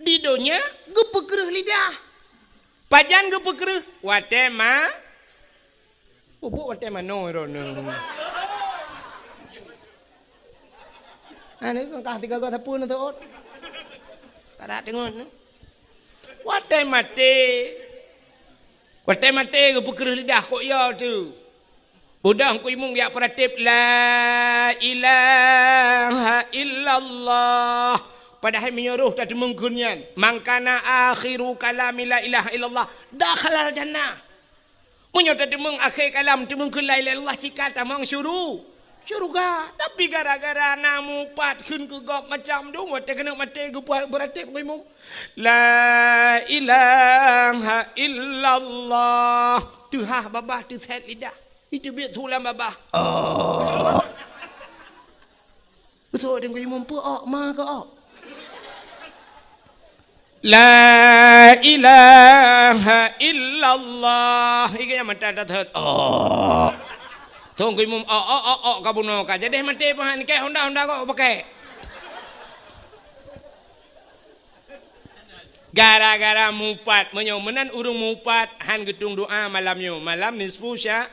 Di dunia gepekereh lidah. Pajan gepekereh watema. Bubuk watema no rono. Ane kang kah tiga kata pun tu ot. Kada dengon. Watema gepekereh lidah kok ya tu. Budak ku imung dia peratip la ilaha illallah. Padahal menyuruh tadi menggunyan. Mangkana akhiru kalami la ilaha illallah. Dakhalal jannah. Menyuruh tadi mengakhir kalam. Tadi menggun la ilaha illallah. Jika tamang syurga. Tapi gara-gara namu pat kun ke gop macam tu. Mata kena mati ke beratip ku imung. La ilaha illallah. Tuhah babah tu set lidah. Itu biar tulang babah. Betul dengan imam pun ma ke La ilaha illallah. Iki yang mata dah tunggu imam kabuno ka. Jadi mati pahan ke Honda kok pakai. Gara-gara mupat menyomenan urung mupat han gedung doa malamnya. Malam nisfu sya.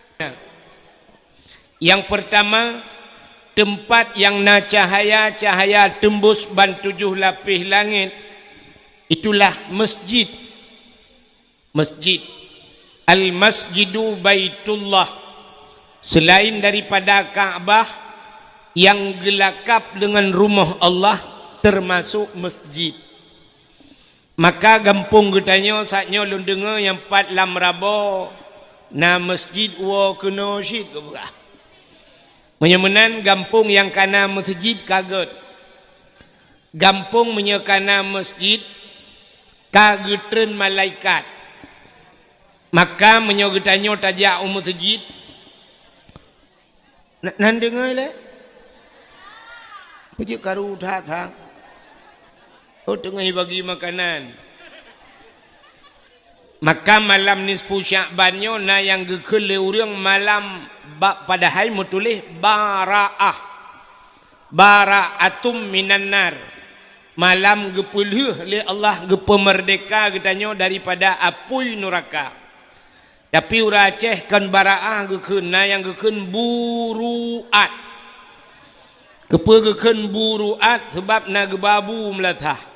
Yang pertama, tempat yang na cahaya tembus ban 7 lapis langit. Itulah masjid. Masjid. Al-Masjidu Baitullah. Selain daripada Kaabah yang gelakap dengan rumah Allah termasuk masjid. Maka gampung getanya saatnya lu dengar yang 4 lam rabo na masjid wa kena syid ke berah. Menyemenan gampung yang kana masjid kaget. Gampung menyekana masjid kagetren malaikat. Maka menyogetanya tajak masjid. Nan dengar le? Puji karu datang. Oh tengah bagi makanan. Maka malam nisfu Sya'bannya na yang gekele urang malam padahal mutulih bara'ah. Bara'atum minan nar. Malam gepuluh le Allah gepemerdeka getanya daripada api neraka. Tapi ura Aceh kan bara'ah geken na yang geken buruat. Kepe geken buruat sebab na gebabu melatah.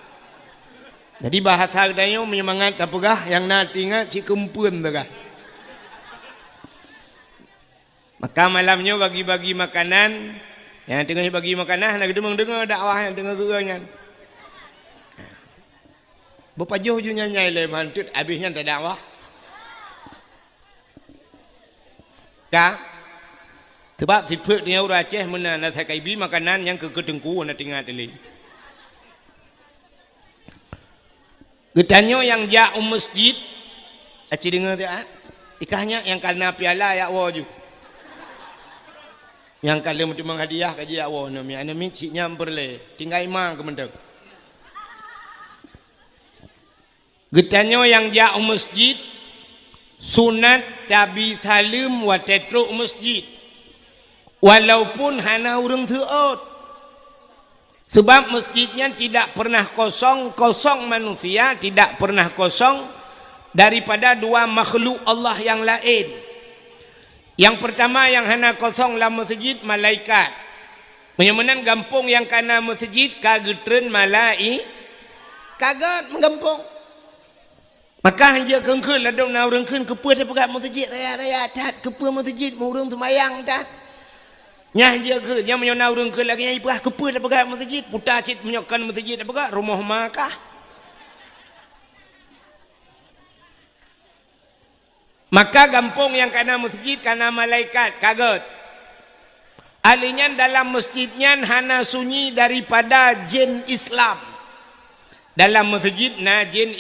Jadi bahasa katanya menyemangat apakah yang nanti ingat si kempun takah. Maka malamnya bagi-bagi makanan. Yang tengah bagi makanan nak dengar dakwah yang tengah gerangan. Bapa jauh je nyai le mantut habisnya tak dakwah. Ka? Sebab si pek dia orang Aceh mana nak sakai bi makanan yang ke kedengku nak tinggal tadi. Getanya yang jauh masjid, aci dengar tak? Ikahnya yang kalna piala ya waju. Yang kalian mesti menghadiah kaji ya waju. Nami ciknya berle, tinggal imam kemendeng. Getanya yang jauh masjid, sunat tabi salim wa tetruk masjid. Walaupun hana urang teot. Sebab masjidnya tidak pernah kosong manusia, tidak pernah kosong daripada dua makhluk Allah yang lain. Yang pertama yang hana kosong dalam masjid malaikat. Menyemenan gampung yang kana masjid kagetren kaget menggampung. Maka hanja kengkul ladong na urang keun kepe pegat masjid raya tat kepe masjid mu urang semayang tat. Nyah dia ke yang menyona urang ke lagi yang ipah kepe dah pegat masjid putar cit menyokan masjid dah pegat rumah makah. Maka gampung yang kana masjid kana malaikat kaget. Alinya dalam masjidnya hana sunyi daripada jin Islam. Dalam masjid na jin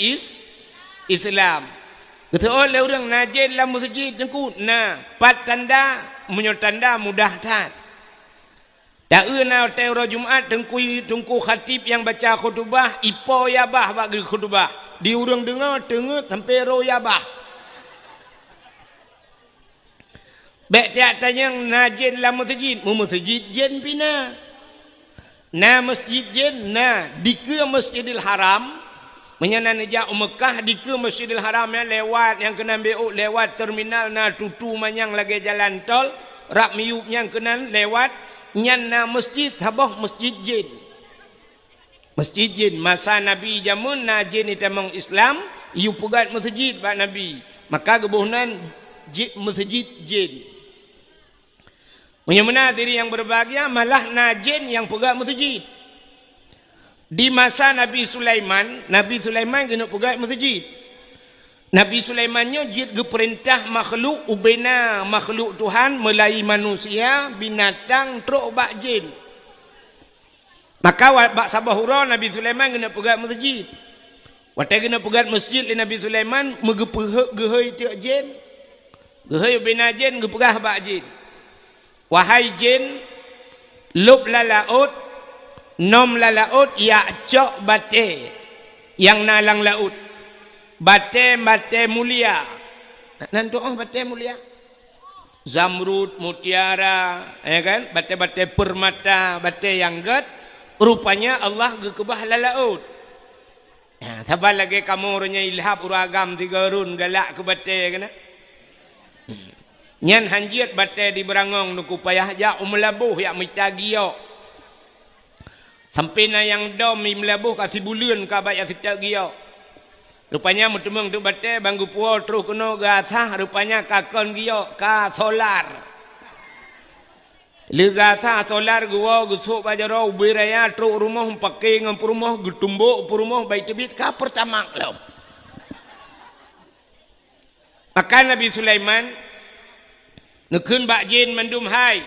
Islam. Kata oleh orang na jin dalam masjid nengku na pat tanda menyotanda mudah tat. Tak na teora Jumaat tengku khatib yang baca khutbah ipo yabah bagi khutbah. Di urang dengar tengah sampai ro yabah. Bek tiak tanya najin dalam masjid, masjid jen pina. Na masjid jen na di ke Masjidil Haram Menyanan ejak Mekah di ke Masjidil Haram yang lewat yang kena beuk lewat terminal na tutu manyang lagi jalan tol rak miup yang kena lewat nyan na masjid habah masjid jin. Masjid jin masa Nabi jamun na jin itamang Islam iu pegat masjid bak Nabi. Maka gebuhnan masjid jin. Menyemena diri yang berbahagia malah na jin yang pegat masjid. Di masa Nabi Sulaiman kena pegat masjid. Nabi Sulaimannya jid geperintah makhluk ubena makhluk Tuhan mulai manusia, binatang, truk bak jin. Maka bak sabahura Nabi Sulaiman kena pegat masjid. Watai kena pegat masjid li Nabi Sulaiman megepeh gehoi tiak jin. Gehoi ubena jin gepegah bak jin. Wahai jin, lub lalaut, nom lalaut, ya cok bate, yang nalang laut. Bate mulia. Nanti bate mulia. Zamrud, mutiara, ya kan? Bate permata, bate yang ged. Rupanya Allah gekebah lalaut. Ya, tambah lagi kamu orangnya ilhab uragam tiga run galak ke bate kena. Nyan hanjiat bate di berangong nuku payah ja umlabuh yak mitagio. Sampai na yang dom imlabuh kasih bulan ka bayar sitagio. Rupanya mutemeng tu bate banggu puo terus kena gathah rupanya kakon gio ka solar. Li gathah solar gua gusuk bajaro ubiraya terus rumah pakai ngam rumah getumbuk rumah baik tebit ka pertama lo. Maka Nabi Sulaiman nekun bak jin mandum hai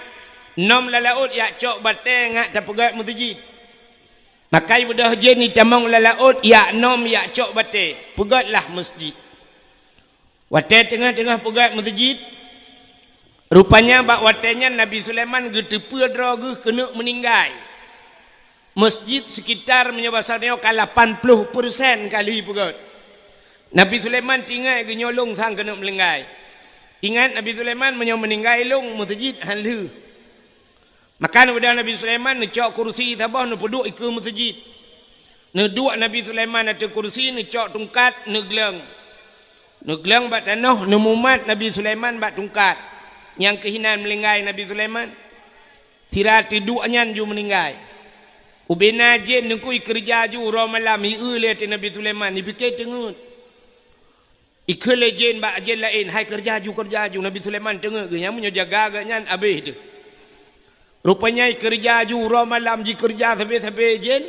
nom lalaut yak cok bate ngak tapegat masjid. Maka ibudah jin ni tamang lalaut yak nom yak cok bate pegatlah masjid. Wate tengah-tengah pegat masjid rupanya bak watenya Nabi Sulaiman getepe droge kena meninggal. Masjid sekitar menyebasarnya ke 80% kali pegat. Nabi Sulaiman tinggal ke nyolong sang kena melenggai. Ingat Nabi Sulaiman meninggal long masjid halu. Maka Nabi Sulaiman necok kursi tabah nu peduk ke masjid. Neduk Nabi Sulaiman ada kursi necok tungkat negleng. Negleng bak tanah nemumat Nabi Sulaiman bak tungkat. Yang kehinan melinggai Nabi Sulaiman. Sirat tiduknya ju meninggal. Ubena jin nengkui kerja ju ro malam hiu le Nabi Sulaiman dipikir tengut. Ikut jen bak jen lain hai kerja ju Nabi Sulaiman tengok ke yang punya jaga agaknya habis tu. Rupanya kerja ju ro malam ji kerja sampai jen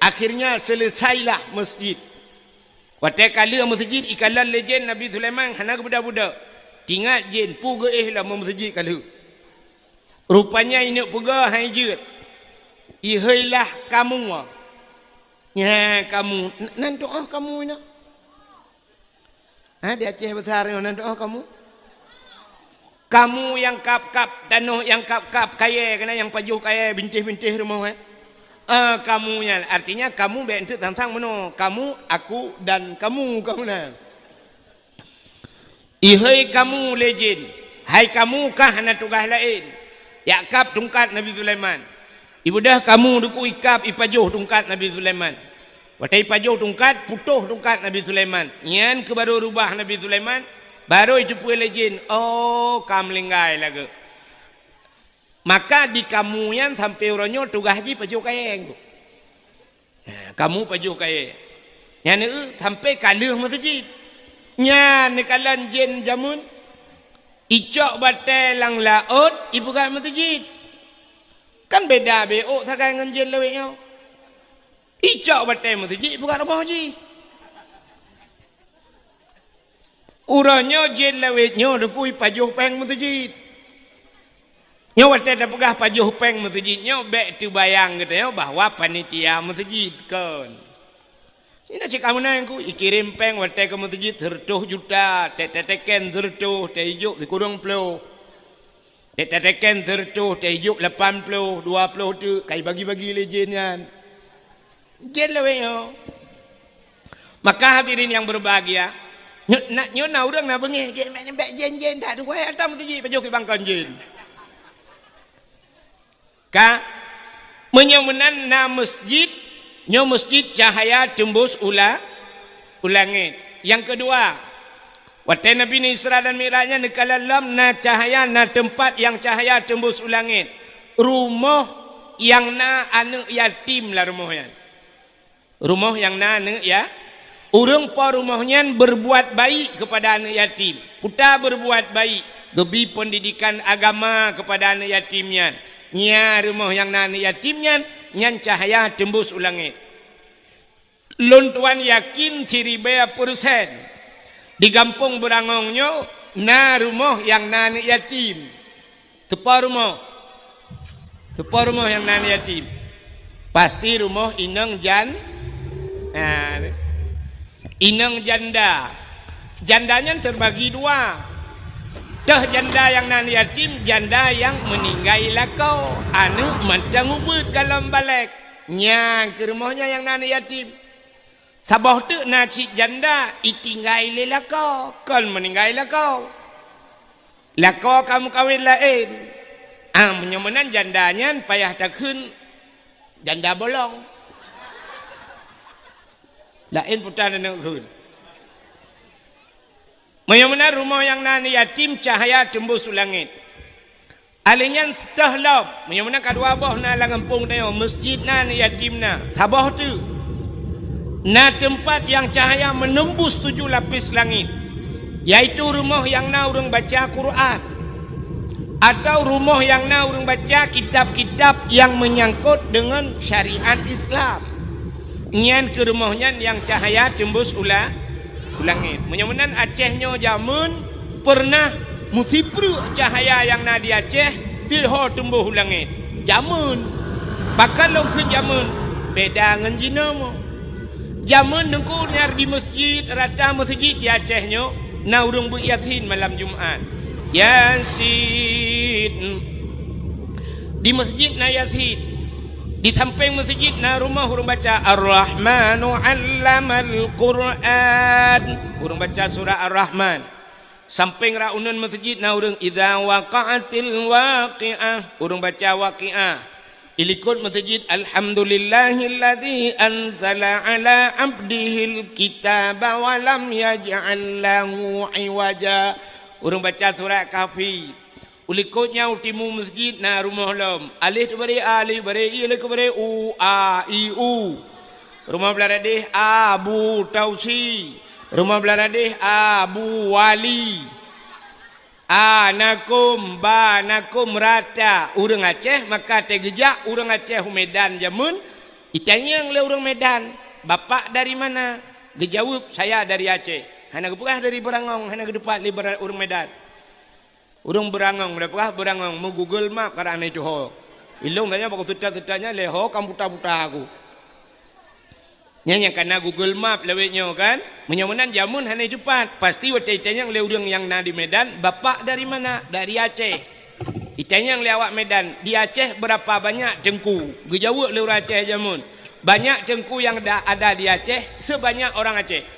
akhirnya selesailah masjid. Watai kala masjid ikalan jen Nabi Sulaiman hana budak-budak. Tingat jen puga lah masjid kala. Rupanya ini puga hai jut. Ihailah kamu. Ya kamu nan doa kamu ni. Di Aceh besar ni doa kamu. Kamu yang kap-kap tanah yang kap-kap kaya kena yang pajuh kaya bintih-bintih rumah kamunya artinya kamu bentuk tentang mana kamu aku dan kamu nah. Ihai kamu legend. Hai kamu kah hana tugas lain. Ya kap tungkat Nabi Sulaiman. Ibu dah kamu duku ikap ipajuh tungkat Nabi Sulaiman. Watai pajuh tungkat, putuh tungkat Nabi Sulaiman. Nyan ke baru rubah Nabi Sulaiman. Baru itu pun legend. Oh, kam linggai lagi. Maka di kamu yang sampai orangnya tugas haji pajuh kaya. Kamu pajuh kaya. Nyan sampai kaluh masjid. Nyan kalan jen jamun. Icok batai lang laut, ibu kat masjid. Kan beda beok sakai dengan jen leweknya. Icok batai masjid bukan rumah haji. Uranya jen lewetnya dekui pajuh peng masjid. Nyo batai dah pegah pajuh peng masjidnya bek tu bayang katanya bahawa panitia masjid kan. Ini nak cakap mana yang ku ikirim peng batai ke masjid 100 juta, teken 100, tejuk dikurang puluh. Teken 100, tejuk 80, 20 tu kai bagi-bagi lejenyan. Jen leweknya. Maka hadirin yang berbahagia, nyo na urang na bengih jen tak tu wei atam tu ji pajuh ke bangkon jen. Ka menyemenan na masjid, nyo masjid cahaya tembus ula ulangit. Yang kedua, waktu Nabi ni Isra dan Mi'rajnya nekalalam na cahaya na tempat yang cahaya tembus ulangit. Rumah yang na anak yatim lah rumahnya. Rumah yang na anak ya. Urang pa rumahnya berbuat baik kepada anak yatim. Putar berbuat baik. Gebi pendidikan agama kepada anak yatimnya. Nya rumah yang na anak yatimnya. Nyan cahaya tembus ulangit. Lun tuan yakin ciri bea persen. Di kampung berangongnya. Na rumah yang na anak yatim. Tepa rumah. Tepa rumah yang na anak yatim. Pasti rumah inang jan. Inang janda. Jandanya terbagi dua. Dah janda yang nan yatim, janda yang meninggal lakau. Anu macam ubud dalam balik. Nyang ke rumahnya yang nan yatim. Sabah tu nak cik janda, itinggal lakau. Kan meninggal lakau. Lakau kamu kawin lain. Menyemenan jandanya payah takun. Janda bolong. Lain putar dan nakun. Menyamana rumah yang nan yatim cahaya tembus langit. Alinyan setahlam. Menyamana kedua abah na langampung tayo masjid nan yatim na. Sabah tu. Na tempat yang cahaya menembus 7 lapis langit. Yaitu rumah yang na urang baca Quran. Atau rumah yang na urang baca kitab-kitab yang menyangkut dengan syariat Islam. Nyan ke rumahnya yang cahaya tembus langit. Menyamanan Acehnya zaman pernah musibru cahaya yang na di Aceh dilho tumbuh langit. Zaman bakal long ke zaman beda dengan Cina mo. Zaman nengku nyar di masjid rata masjid di Acehnya na urang bu Yasin malam Jumaat. Yasin di masjid na Yasin. Di samping masjid na rumah urang baca Ar-Rahmanu 'allamal Qur'an. Urang baca surah Ar-Rahman. Samping raunan masjid na urang idza waqa'atil waqi'ah. Urang baca waqi'ah. Ilikut masjid alhamdulillahilladzi anzala 'ala 'abdihil kitaba wa lam yaj'al lahu 'iwaja. Urang baca surah Kahfi. Ulikutnya utimu masjid na rumah lam. Alih tu beri alih beri i alih beri u a i u. Rumah beladih Abu Tausi. Rumah beladih Abu Wali. Nakum ba nakum rata. Urang Aceh maka tegejak urang Aceh Medan jamun. Itanya yang le urang Medan. Bapak dari mana? Dijawab saya dari Aceh. Hana kepukah dari Berangong, hana kedepat li urang Medan. Urang Berangong, berapa Berangong mau Google Map karena itu ho. Ilung tanya bakal tuta-tutanya leho kamu buta-buta aku. Yang karena Google Map lewetnya kan. Menyamanan jamun hanya cepat. Pasti waktu itanya yang leurang yang na di Medan. Bapak dari mana? Dari Aceh. Itanya yang lewat Medan. Di Aceh berapa banyak cengku? Gejawab leur Aceh jamun. Banyak cengku yang ada di Aceh sebanyak orang Aceh.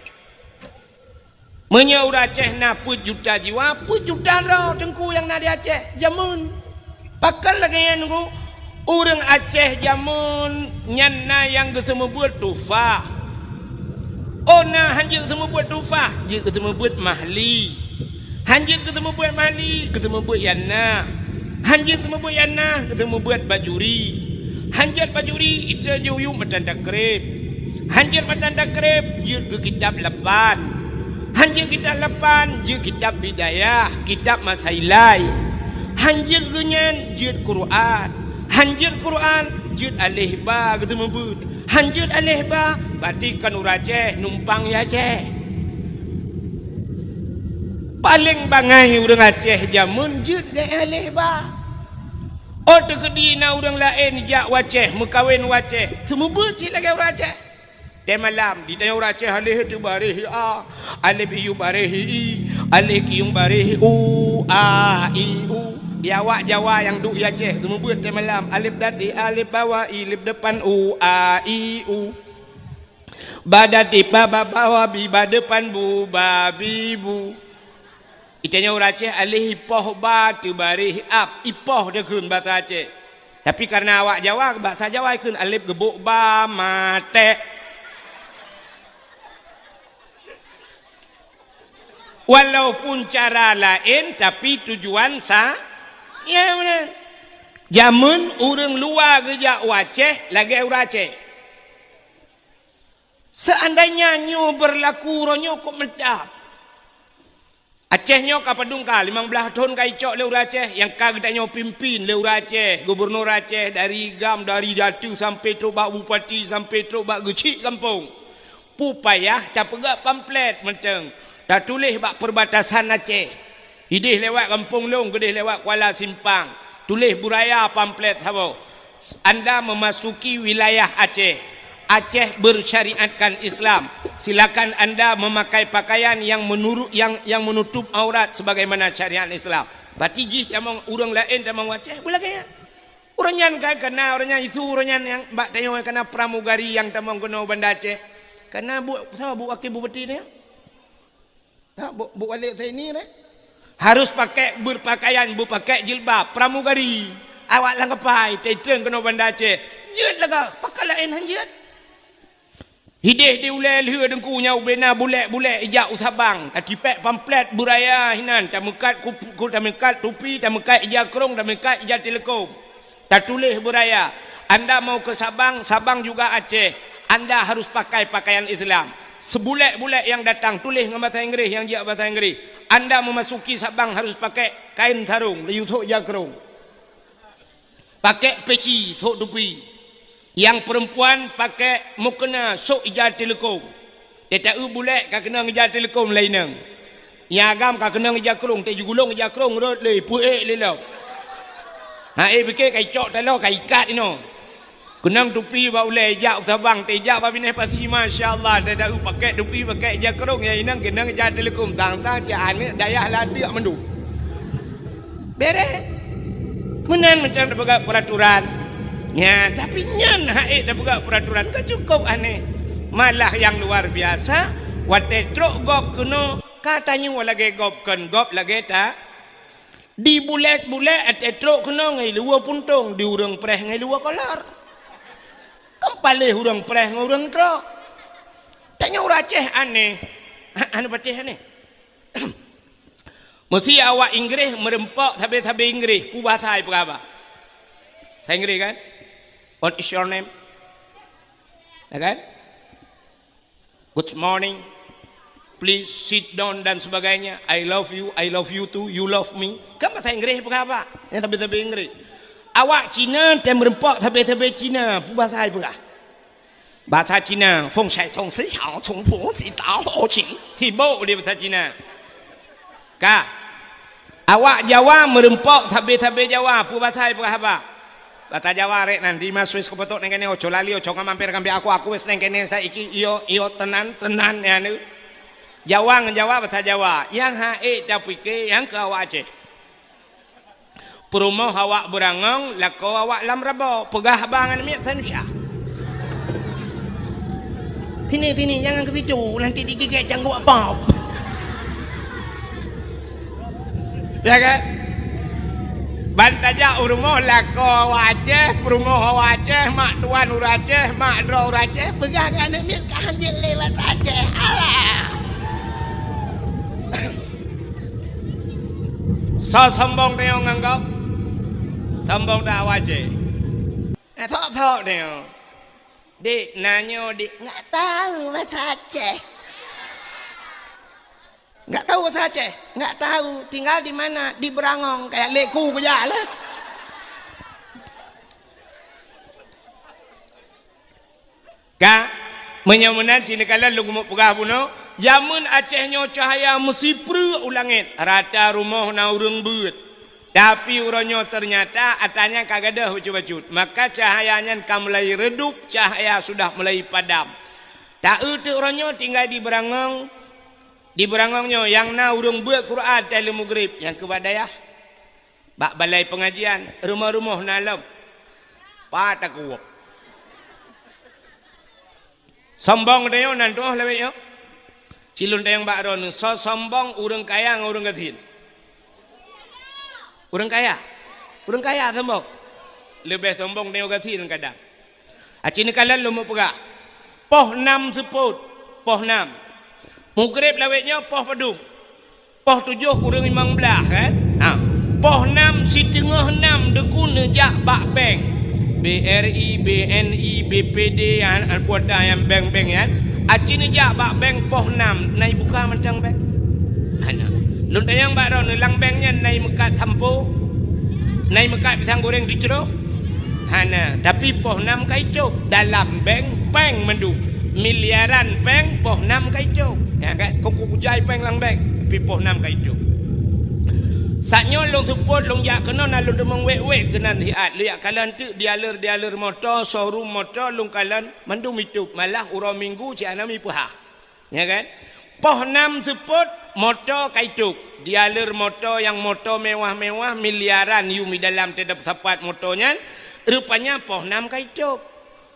Menyaur Aceh na put juta jiwa, put juta roh tengku yang na di Aceh jamun. Pakal lagi yang nunggu orang Aceh jamun nyana yang kesemu buat tufah. Oh na hanjir kesemu buat tufah, dia kesemu buat mahli. Hanjir kesemu buat mahli, kesemu buat yana. Hanjir kesemu buat yana, kesemu buat bajuri. Hanjir bajuri itu juyum matan takrib. Hanjir matan takrib, dia ke kitab lapan. Hanjir kitab lapan, dia kitab bidayah, kitab masailai. Hanjir genyan, dia Quran. Hanjir Quran, dia alih ba gitu membut. Hanjir alih ba, berarti kan Aceh numpang ya Aceh. Paling bangai orang Aceh jamun, dia alih ba. Oh terkedina orang lain jak Aceh, mekawin Aceh. Semubut cik lagi orang Aceh. Dan malam ditanya orang Aceh alih tu barih a, alif iu barih i, alif iu barih u a i u. Dia awak Jawa yang duk Aceh tu membuat dan malam alif dati alif bawah i, alif depan u a i u. Badati baba bawah bi ba depan bu babi bu. Ditanya orang Aceh alih ipoh ba tu barih ap, ipoh dia kun bahasa Aceh. Tapi karena awak Jawa bahasa Jawa kun alif gebuk ba mate. Walaupun cara lain tapi tujuan ya benar. Jamun orang luar gejak Aceh lagi orang Aceh. Seandainya nyo berlaku ronyo kok mentap. Aceh nyo kapadung ka 15 tahun ka icok le orang Aceh yang ka kita nyo pimpin le orang Aceh, gubernur Aceh dari Gam dari Datu sampai terobak bupati sampai terobak gecik kampung. Pupayah tak pegak pamflet menteng. Tak tulis bak perbatasan Aceh. Hidih lewat Kampung Long, gedih lewat Kuala Simpang. Tulis buraya pamflet habo. Anda memasuki wilayah Aceh. Aceh bersyariatkan Islam. Silakan anda memakai pakaian yang menutup aurat sebagaimana syariat Islam. Batijih tamang urang lain tamang Aceh boleh kaya. Orangnya kan kena orangnya itu orangnya yang bak tanya kena pramugari yang tamang kena Banda Aceh. Kena bu wakil bupati ni. Tak bu wali saya ni harus pakai berpakai jilbab pramugari. Awak lang kapai teteng kena Banda Aceh. Jeut laga pakai lain hanjeut. Hidih di ulai liha dengkunya ubena bulek ijak usabang. Tatipek pamflet buraya hinan. Tamekat tamekat tupi, tamekat ijak kerong, tamekat ijak telekom. Tak tulis buraya. Anda mau ke Sabang, Sabang juga Aceh. Anda harus pakai pakaian Islam. Sebulek-bulek yang datang tulis dengan bahasa Inggeris yang dia bahasa Inggeris. Anda memasuki Sabang harus pakai kain sarung, liu tok ijak kerong. Pakai peci, tok tupi. Yang perempuan pakai mukena sok ijal telekom. Dia tak bulek kau kena ijal telekom lain nang. Yang agam kau kena ijal kerong, tak jugulong ijal kerong rot le puek le lau. Ha fikir kai cok talo kai ikat ino. Kenang tupi ba ulai ijak Sabang, tejak ba bineh pasi masya-Allah dia tak pakai tupi pakai ijal kerong ya inang kena ijal telekom tang-tang cian dayah latiak mendu. Bere. Menan macam ada peraturan. Ya, tapi nyan haid dah buka peraturan kan cukup aneh. Malah yang luar biasa, wate truk gop kuno katanya lagi gop lagi tak. Di bulet-bulet ate truk kuno ngai luar puntung, di urang preh ngai luar kolor. Kempale urang preh ngai urang truk. Tanya orang Aceh aneh. Anu patih aneh. Mesti awak Inggeris merempok habis-habis Inggeris, pu bahasa apa apa? Saya Inggeris kan? What is your name? Kan? Good morning. Please sit down dan sebagainya. I love you too, you love me. Kan bahasa Inggeris apa? Yang habis-habis Inggeris. Awak Cina dan merempok habis-habis Cina, pu bahasa apa? Bahasa Cina, feng shai tong si xiao chong po si dao ho qing. Tibo dia bahasa Cina. Kak, awak Jawa merempok habis-habis Jawa, pu bahasa apa? Bahasa Jawa rek nanti masuk kebetok neng kene ojo lali ojo ngamampir kambi aku wis neng kene saiki iyo tenan ya nu. Jawa ngejawa bahasa Jawa. Yang hae tapi ke yang ke awak Aceh. Perumoh awak berangong lako awak lam rabo pegah bangan miak sanusya. Tini jangan ke situ nanti digigit janggut apa. Ya kan? Bantaja urumoh lako Aceh, perumoh Aceh, mak tuan Aceh, mak dro Aceh, pegangan miat kahanjil lewat Aceh. Alah. So sombong dia nganggap. Sombong dah Aceh. Thok dia. Dik nanyo dik enggak tahu bahasa Aceh. Enggak tahu bahasa Aceh, enggak tahu. Tinggal di mana? Di Berangong kayak leku aja lah. Kak, menyamunan Cina kala lu gemuk pegah puno, jamun Acehnya cahaya mesti pru ulangit. Rata rumah na urang beut. Tapi uranyo ternyata atanya kagak dah bacut. Maka cahayanya mulai redup, cahaya sudah mulai padam. Tak utuh uranyo tinggal di Berangong. Di Berangongnya yang na urung buat Quran tali maghrib yang kepada ya. Bak balai pengajian rumah-rumah nalam. Patak kuok. Sombong dia nan tu lewe yo. Cilun dia yang bak ron so sombong urang kaya ngurang gatin. Urang kaya sombong. Lebih sombong dia gatin kadang. Acini kalan lu mau pegah. Poh 6 seput, poh 6. Maghrib lawetnya poh padung. Poh 7 kurang 15 kan? Ha. Poh 6 si tengah 6 dekuna jak bak bank. BRI, BNI, BPD yang puata yang bank-bank kan. Acini jak bak bank poh 6 nai buka macam bank. Ana. Lun tayang bak ron lang banknya nai mekat sampo. Nai mekat pisang goreng diceroh. Hana, tapi poh 6 kaico dalam bank mendu miliaran bank poh 6 kaico. Ya kan? Kau kujai bank lang bank, tapi poh 6 kaico. Saknyo long support long ya kena na long demong wek kenan hiat liak kalan tu dialer motor showroom motor long kalan mandu mitup malah urang minggu ci anami puha. Ya kan? Poh 6 support motor kaico. Dialer motor yang motor mewah-mewah miliaran yu mi dalam tidak sapat motornya. Rupanya poh 6 kaicup.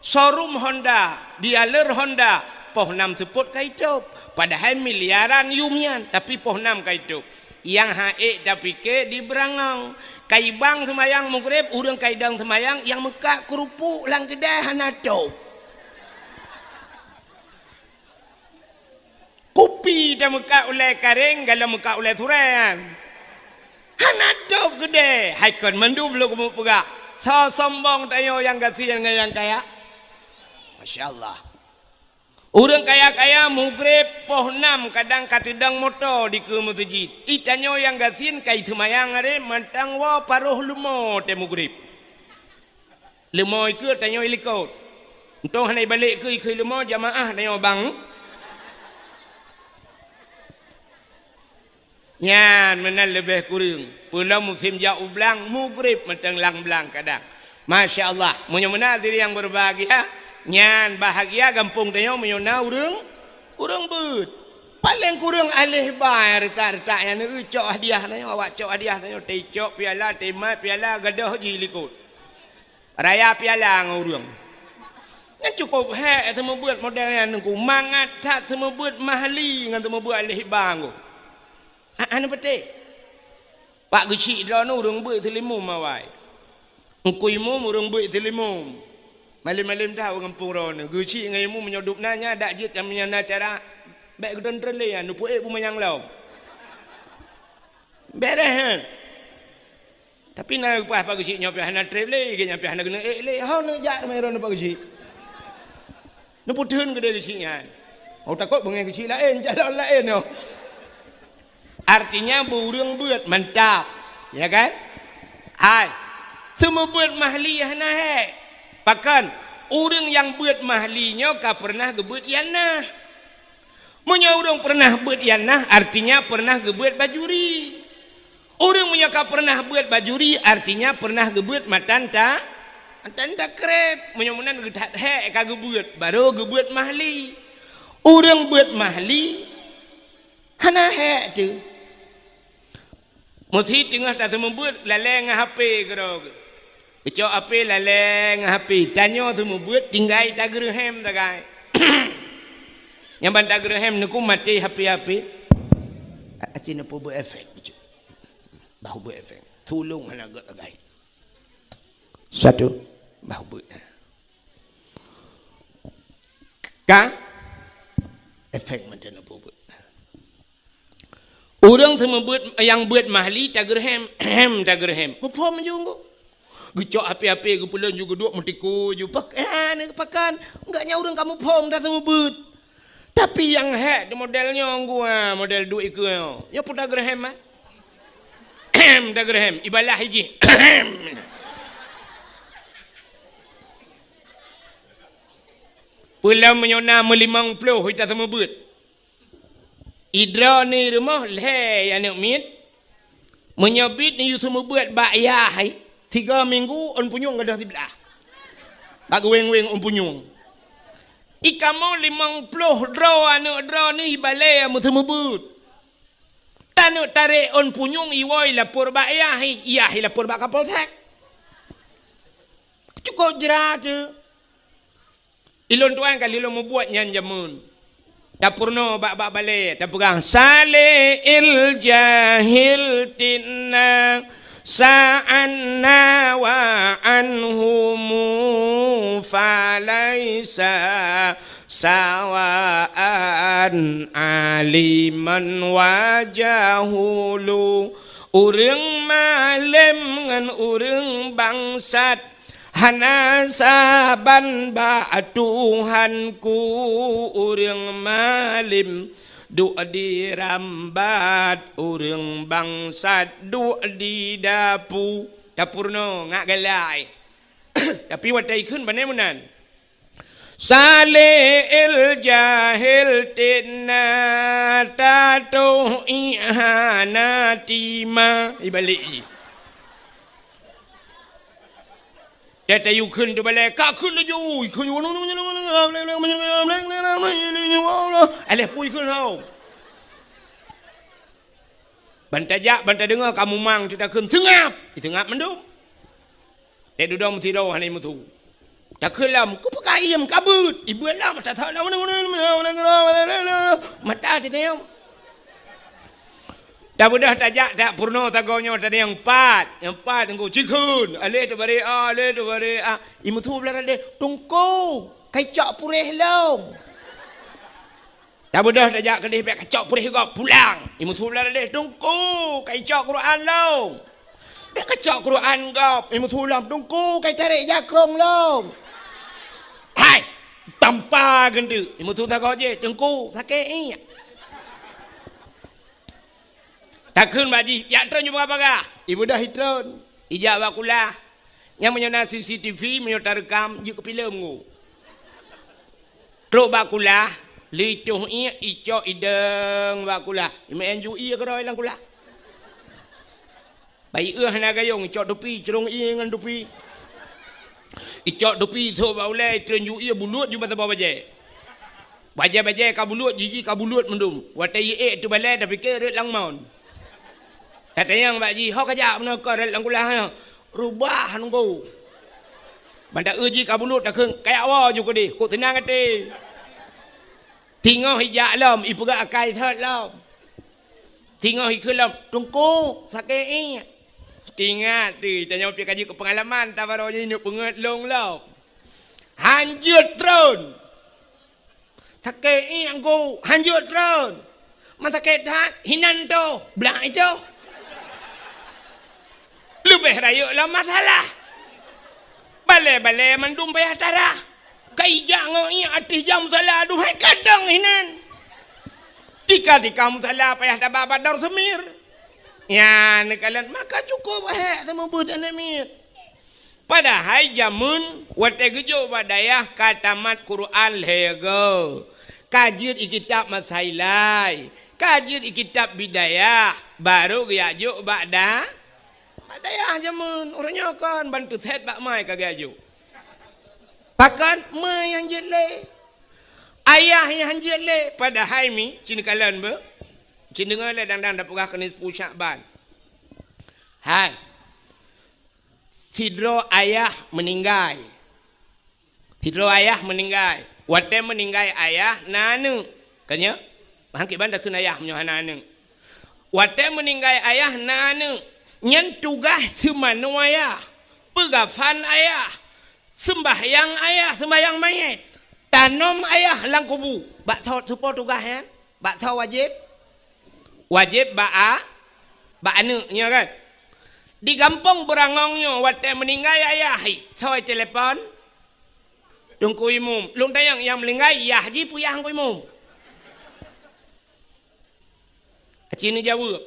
Showroom Honda, dealer Honda, poh 6 sebut kaicup. Padahal miliaran yumian, tapi poh 6 kaicup. Yang haik tapi ke di berangong. Kaibang semayang mugrib, urang kaidang semayang, yang mekak kerupuk lang kedai hanatup. Kopi dah mekak ulai karing, galau mekak ulai turian. Hanatup kedai. Haikon mandu belum kamu pegak. So sombong tayo yang kasihan dengan yang kaya. Masya Allah. Orang kaya-kaya mugrib poh 6 kadang katedang motor di ke masjid. Itanyo yang kasihan kai semayang are mantang wa paruh lumo te mugrib. Lumo iku tanyo ilikot. Entong hanai balik ke ikut lumo jamaah tanyo bang. Nyan menal lebih kurang. Pulau musim jauh belang, mugrib mentang lang belang kadang. Masya Allah. Menyemena diri yang berbahagia. Nyan bahagia gampung tayo menyona urang bet. Paling kurang alih bayar retak-retak yang ni cok hadiah tayo. Awak cok hadiah tayo. Teh cok piala, teh mat piala, gadah je likut. Raya piala dengan urang. Yang cukup hek semua buat model yang nunggu. Mangat tak semua buat mahali dengan semua buat alih bang. Anu betul. Pak kecil dah nu orang buat selimum mawai. Engkau imum orang buat selimum. Malam-malam tahu kampung ron. Kecil dengan imum menyodup nanya dak jit yang menyana cara baik kedan terlian nu puek bumayang lau. Beres. Tapi nak pas pak kecil nyopi hana trele, ke nyopi hana kena le. Hau nak jak mai ron pak kecil. Nu putun ke dia kecilnya. Oh takut bengai kecil lain, jalan lain no. Artinya burung buat mantap, ya kan? Hai, semua buat mahli hana hek. Bahkan orang yang buat mahlinya kah pernah gebut yana. Munya orang pernah buat yana, artinya pernah gebut bajuri. Orang munya kah pernah buat bajuri, artinya pernah gebut matanta krep. Munya munan getat hek kah gebut, baru gebut mahli. Orang buat mahli hana hek tu. Mesti tengah tak semua buat laleng HP kerok. Kecok HP laleng HP. Tanya semua buat tinggal Tagerham tak kai. Yang ban Tagerham ni ku mati HP. Acin apa buat efek kecok. Bahu buat efek. Tolong mana agak tak kai. Satu bahu buat. Ka efek macam apa buat. Orang semua buat yang buat mahli Tagerham, Tagerham. Apa menjunggu? Gecok api-api ke pulang juga duk mentiku je. Pakan. Enggaknya orang kamu pom dah semua buat. Tapi yang hak modelnya gua, model duit ke. Ya pun Tagerham ah. Tagerham, ibalah hiji. Pulang menyona melimang puluh kita semua buat. Idra ni rumah leh yang nak mit. Menyabit ni you semua buat bayar hai. 3 minggu on punyung gadah sebelah. Bak weng-weng on punyung. Ikamo 50 draw anak draw ni balai mu semua buat. Tanuk tarik on punyung iwoi lapor bayar hai. Iya hai lapor bak kapolsek. Cukup jerah tu. Ilon tuan kali lo mau buat nyan jamun. Dapurno bak balik dapegang salih il jahil tinna sa'anna wa anhumu falaysa sawaan aliman wajahulu urang malim ngan urang bangsat hana saban batuhanku urang malim du dirambat urang bangsat du di dapurno ngak galai tapi wataiขึ้นบัดนี้มื้อนั้นSalil jahil tina tato ihana tima ibalik dia tayu khun tu balik ka khun tu ju khun ju aleh pui khun hau bantajak banta dengar kamu mang kita khun tengap mendung dia duduk mutido hanai mutu tak kelam, ku pakai ayam kabut. Ibu lah mata tak lah mata dia. Dah budak tajak tak purno tagonya tadi yang empat engkau cikun. Ale tu bari Imu tu belar ada tungku kacak purih long. Dah budak tajak kedih pek kacak purih juga pulang. Imu tu belar ada tungku kacak Quran long. Pek kacak Quran gap. Imu tu lam tungku kai tarik jakrong long. Hai, tanpa gendu. Imu tu tak kau je, tengku sakit ni. Takun baji, ya tron juga apa? Ibu dah hitron. Ijak bakulah. Yang menyana CCTV, menyota rekam, juk film ngu. Truk bakulah, lituh ia icok ideng bakulah. Ima enju ia keroi lang kulah. Baik nak gayung, icok dupi, cerong ia dengan dupi. Icok dupi tu baulai trenju ia bulut juga tak bawa baje. Baje ka bulut jiji ka bulut mendum. Watai tu balai tapi ke red lang maun. Kata yang baji hok aja mana ka red lang kulah rubah nunggu. Banda uji ka bulut tak kayak wa juga di. Kok tenang ati. Tinggal hijak lam ibu ga akai thot lam. Tinggal hikelam tungku sakit ni. Tingat tu, tanya pergi kaji ke pengalaman, tak baru je ni pengat long lau. Hanjut drone. Takai ni angku hanjut drone. Mata ketat hinan tu, belang itu. Lebih raya lah masalah. Balai mandum payah tarah. Kaijak ngoi artis jam salah duhai kadang hinan. Tika musalah payah tabah badar semir. Ya, nekalan maka cukup sama budak namit. Padahal jamun wate gejo badayah katamat Quran lego. Kajir ikitab masailai, kajir ikitab bidayah, baru gajuk bada. Badayah jamun orangnya kan bantu set bak mai kagajuk. Pakan mai yang jele. Ayah yang jele padahal mi cinikalan be. Cendengar le dang dapat kena 10 Syakban. Hai. Tidro ayah meninggal. Wate meninggal ayah nanu. Kanya hangki banda kun ayah menyo nanu. Wate meninggal ayah nanu. Nyen tugas semano ayah. Pegafan ayah. Sembahyang mayat. Tanam ayah lang kubu. Bak tahu support tugas kan? Bak tahu wajib anu nya kan di kampung berangongnya wate meninggal ayah soi telepon tungku imum lung tayang yang meninggal ya haji puyah ku imum cini jawab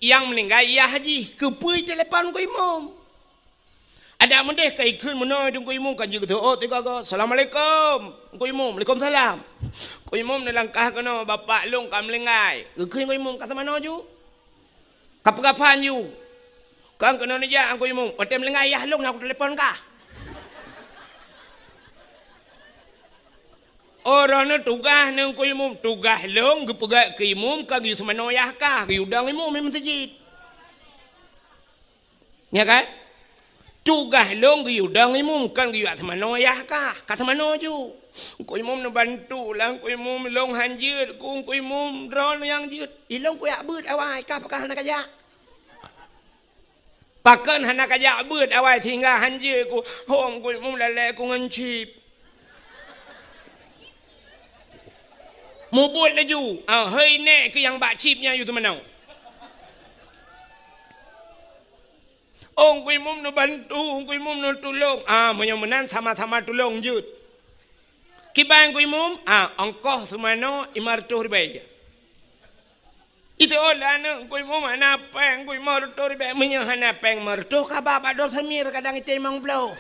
yang meninggal ya haji kepui telepon ku imum ada mendeh kai keun menoi tungku imum kan juga oh tiga go assalamualaikum ku imum waalaikumsalam ku imum ni langkah kono bapak long kam lengai keun ku imum kata mana ju kapan ju kan kono ni ja ku imum otem lengai ya long nak telefon ka orang ni tugas nang ku imum tugas long gepegak ke imum ka yu semano ya ka yu dang imum memang masjid ya kan tugas long yu dang imum kan yu semano ya ka kata mana ju ku imum nak bantu lang ku imum long hanjir ku imum ron yang jut ilong ku ya beut awai ka pakah nak aja pakan hana kajak beut awai tinggal hanjir ku hom ku imum lale ku ngancip Mu buat laju. Hei nek ke yang bak chipnya you tu mana? Ong kui mum no bantu, ong kui mum no tolong. Menyan sama-sama tolong jut. Kibang kui mum, ongkoh semano 500 ribu. Itu olah no kui mum ana peng kui 500 ribu. Menyan ana peng 500 ka baba do samir kadang itu emang blow.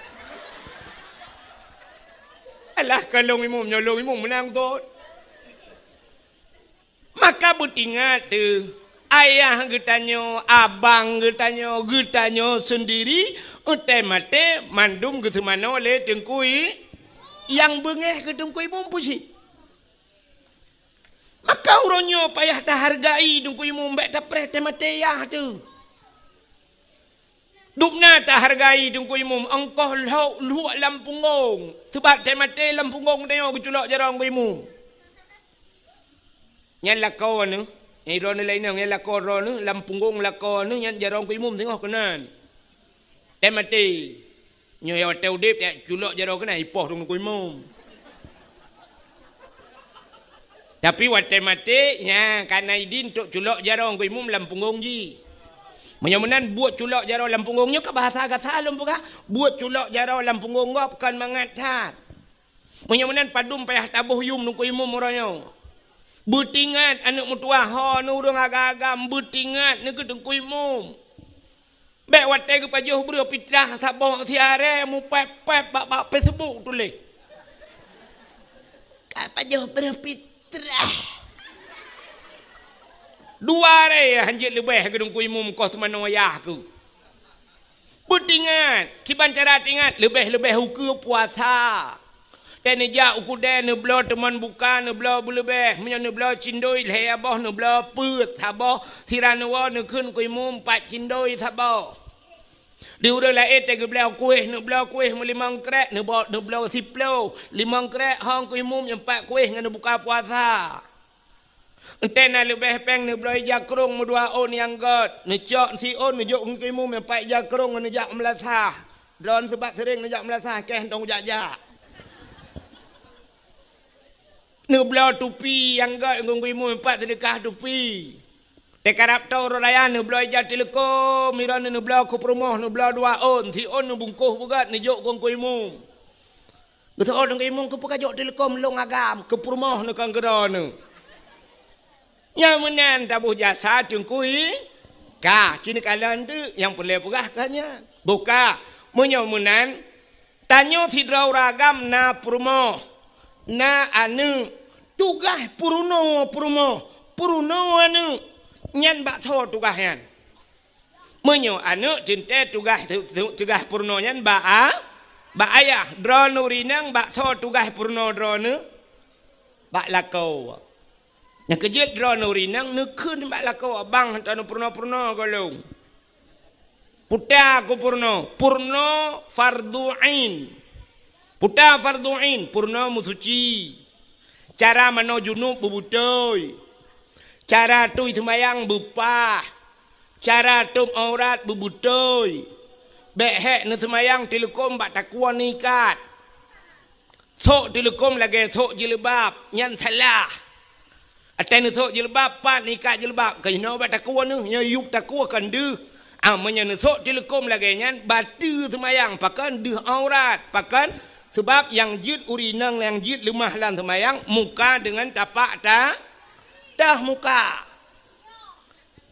Alah kalau imum nyolong imum menang tu. Maka butingat tu ayah getanyo, abang getanyo sendiri utai mate mandum gitu mana oleh tengkui yang bengeh ke tengkui mumpusi. Maka uronyo payah tak hargai tengkui mumbek tak preh mate ya tu. Dukna tak hargai tengkui mum engkau luak lampungong sebab mate lampungong tengok keculok jarang kui mum. Yang lakau ni, yang iron lain yang lakau ni, lampungong lakau ni, yang jarang ku imum tengok kenan. Mati, nyoy hotel dip, culok jarang kena ipoh dong ku imum. Tapi waktu mati, nya karena idin tok culok jarang ku imum lampungong ji. Menyamunan buat culok jarang lampungongnya ke bahasa kata lom buka, buat culok jarang lampungong ngop kan mangatat. Menyamunan padum payah tabuh yum nungku imum orangnya. Butingat anak mutua ho nu urang agak-agak butingat ni kedengkui mum. Bek watai ke pajuh bro pitrah sabong tiare mu pep-pep bak Facebook tulis. Ka pajuh bro pitrah. Dua re hanjit lebih kedengkui mum kos mana wayah ku. Butingat kiban cara tingat lebih-lebih hukum puasa. Dan nejak uku dan nebla teman bukan nebla bulebeh menyan nebla cindoi leh abah nebla put sabah siranawa nekun kui mum pat cindoi sabah di urang lain tege bela kuih nebla kuih melimang krek nebla siplo limang krek hang kui mum yang pat kuih ngan buka puasa entena lebih peng nebla jakrung medua on yang god necok si on nejok kui mum yang pat jakrung ngan nejak melasah don sebab sering nejak melasah keh dong jak-jak nebla tupi yang gak ngungui mu empat sedekah tupi. Tekarap tau raya nebla ija telekom, miran nebla ku promoh nebla dua on, si on bungkuh bugat nejok ngungui mu. Betul orang ngungui mu ku pakajok telekom long agam, ku promoh ne kang geron. Ya menan tabuh jasa tungkui. Ka cini kalian tu yang boleh pugah kanya. Buka menyomunan tanyo sidrau ragam na promoh. Na anu tugas puruno anu nyan bak tho tugas yan menyo anu cinte tugas puruno nyan ba ayah drone rinang bak tho tugas puruno drone bak lakau yang kerja drone rinang nekun bak lakau abang tanu puruno golong puta ku purno fardu ain puta fardu ain purno musuci cara mano junub bebutoi cara tui semayang bupah cara tum aurat bebutoi behek ne semayang telekom bak takwa nikat sok telekom lagi sok jilbab nyan salah aten sok jilbab pat nikat jilbab kaino bak takwa ne nya yuk takwa kan de amanya ne sok telekom lagi nyan batu semayang pakan de aurat pakan sebab yang jid urinang yang jid lemah lan semayang muka dengan tapak dah muka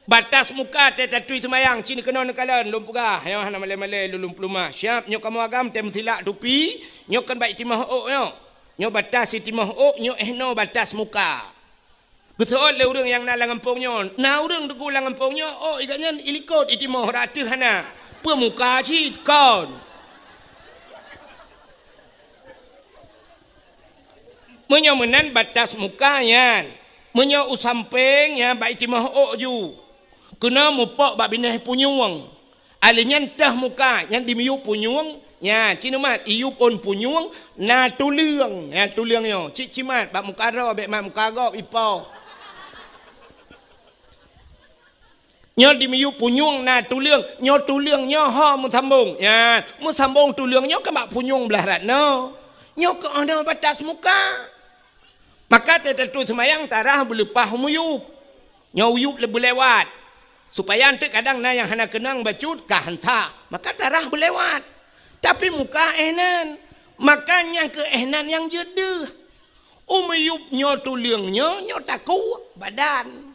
batas muka tetui semayang cini kena nekalan lumpugah yang hana malai-malai lulum plumah siap nyok kamu agam tem silak tupi nyok kan baik timah ok nyok batas timah ok nyok no batas muka betul le urang yang nak langampongnya na urang dugu langampongnya oh iganya ilikot itimah ratu hana pemuka cid kon menyomenan batas mukanya menyo usampengnya baik timah ok ju kena mupok bak binah punyuang alinyan tah muka yang dimiu punyuang nya cinumat iup on punyuang na tulungnya cik cimat bak muka ro bek mak muka gop ipau nyo dimiu punyuang na tulung nyo ha mu sambung tulung nyo ke bak punyuang belah rat no nyo ke ada batas muka Maka tentu semayang tarah berlepah muyup. Nyawuyup lebih lewat. Supaya nanti kadang na yang hana kenang bacut kah hanta. Maka tarah berlewat. Tapi muka ehnan. Makanya ke ehnan yang jedeh. Umuyup nyo tuliang nyo taku badan.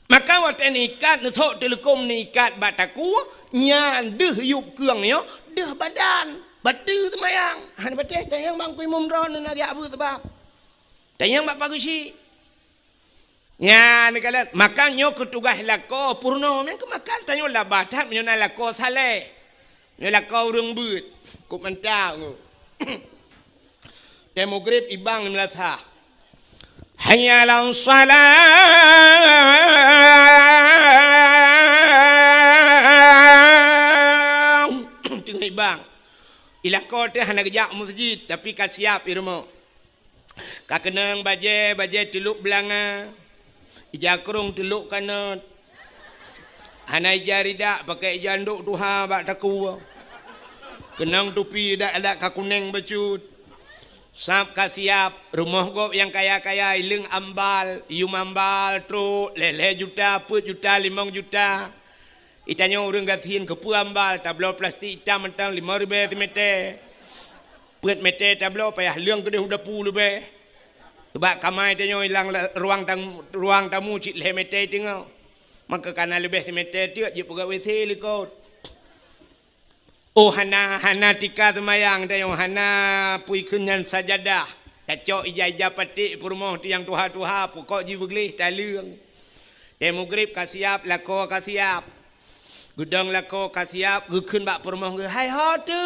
Maka waktu nikat nutok telekom nikat bataku. Nyan deh yup keang nyo. Deh badan. Batu semayang. Han bateh tayang bang kui mumron na dia abu sebab. Tayang bak bagus si. Ya ni kala makanya ketugas lako purno men ke makan tanyo la batat menyo na lako saleh. Menyo lako urang beut. Ku mentang. Demogrip ibang ni melatha. Hayya lan salam. Tengah ibang. Ilako teh hana gejak masjid tapi kasiap irmo. Kakenang baje teluk belanga. Ija kerung teluk kanan. Hana ija ridak pakai ija nduk tuha bak taku. Kenang tupi dak ada kakuneng bacut. Sap kasiap rumah gop yang kaya-kaya ileng ambal, ium ambal tru lele juta, 4 juta, 5 juta. Itanya urang gathin ke ambal tablo plastik hitam mentang 5,000 meter. Pet meter tablo payah leung ke dah puluh be. Sebab kamai tanya hilang ruang tamu cik leh meter tengok. Maka kana lebih meter tiap je pegawai WC likut. Oh hana tika semayang tanya hana pui kenyan sajadah. Kacok ija patik rumah tu yang tuha pokok ji beglih talung. Demogrip kasiap lako kasiap. Gudang lako kasiap gukun bak rumah ge hai ho tu.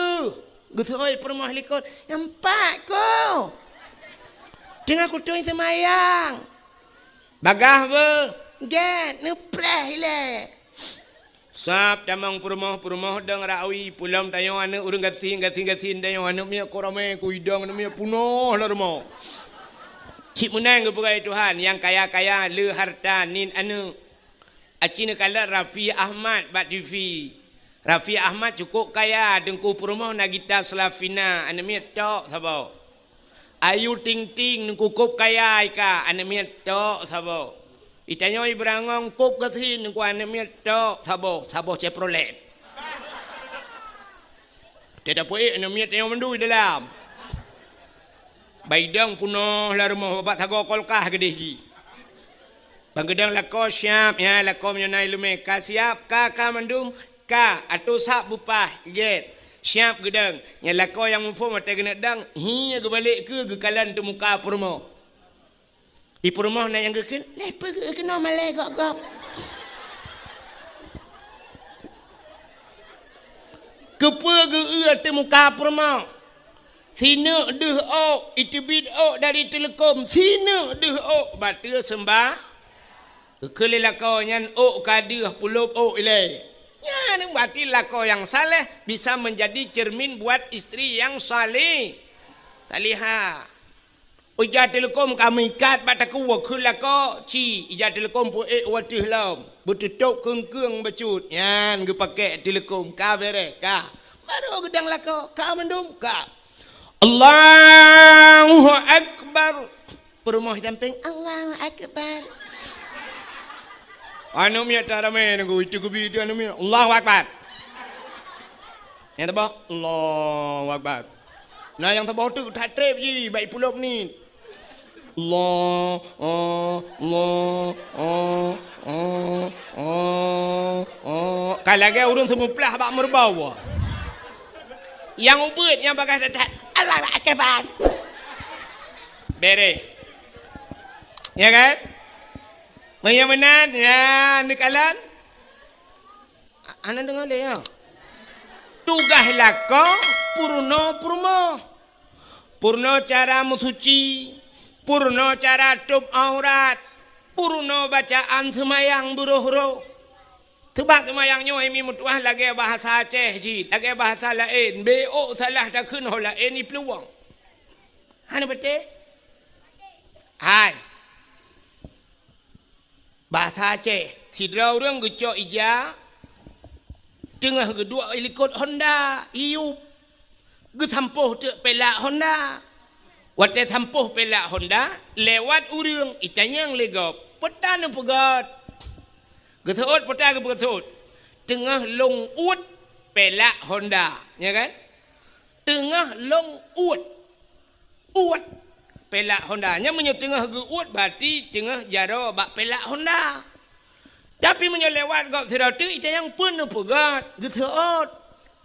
Gutoi rumah likut nampak ko. Tengah kutui semayang. Bagah be. Get nuprah le. Sap tamang rumah dang rawi pulam tayo anu urang gatin tayo anu mia korame kuidang anu mia punoh la rumah. Cik menang ke perai Tuhan yang kaya-kaya le harta nin anu. Acina kala Rafi Ahmad bat TV. Rafi Ahmad cukup kaya dengku rumah Nagita Slavina anu mia tok sabo. Ayu Ting Ting dengku kop kaya ika anu mia tok sabo. Itanya ibrangong kop gatin dengku anu mia tok sabo Chevrolet. Tidak puik anu mia tayo mendu dalam. Baidang punoh la rumah bapak tago kolkah gedeh ji. Bangedang lako siap ya lako menyonai lume ka siap ka mandung ka atu sak bupah get siap gedang nya lako yang mufo mate kena dang hi ke balik ke kalan tu muka purmo di purmo na yang geken le pergi kena malai gok kepege te muka purmo sina deh ok itibit ok dari telekom sina deh ok batul sembah kelila kau nyan ok kadir puluh ok ilai ya ni batilah kau yang saleh bisa menjadi cermin buat istri yang saleh salihah ujar telekom kami ikat bataku wakula kau ci ujar telekom pu watih lam betutuk kengkeng bacut yan ge pakai telekom ka bere ka baru gedang lah kau mendum ka Allahu Akbar. Perumah samping Allahu Akbar. Anu mia tarame nunggu itu kubi itu anu mia Allahu Akbar. Yang tebak Allahu Akbar. Nah yang tebak tu tak trip je baik pulop ni. Allah kalau lagi urun semua pelah bak merbau. Yang ubud yang bagas tak Allah Akbar. Bere. Ya kan? Menyamanan ya nikalan. Anak dengar dia. Tugaslah kau purno cara musuci, purno cara tup aurat, purno bacaan semayang buruh-buruh. Sebab semayangnya ini mutuah lagi bahasa Aceh ji, lagi bahasa lain. BO salah tak kena lain ni peluang. Hana betul? Hai. Bahasa Aceh, sidra orang gecok ija. Tengah kedua ikut Honda, iup. Gesampuh tu pelak Honda. Wate tampuh pelak Honda lewat urang itanyang legap petan pegat getut petan ke getut tengah long ut pelak Honda ya kan tengah long ut pelak Honda nya menyo tengah ge ut berarti tengah jaro bak pelak Honda tapi menyo lewat gap sedau tu itanyang pun pegat getut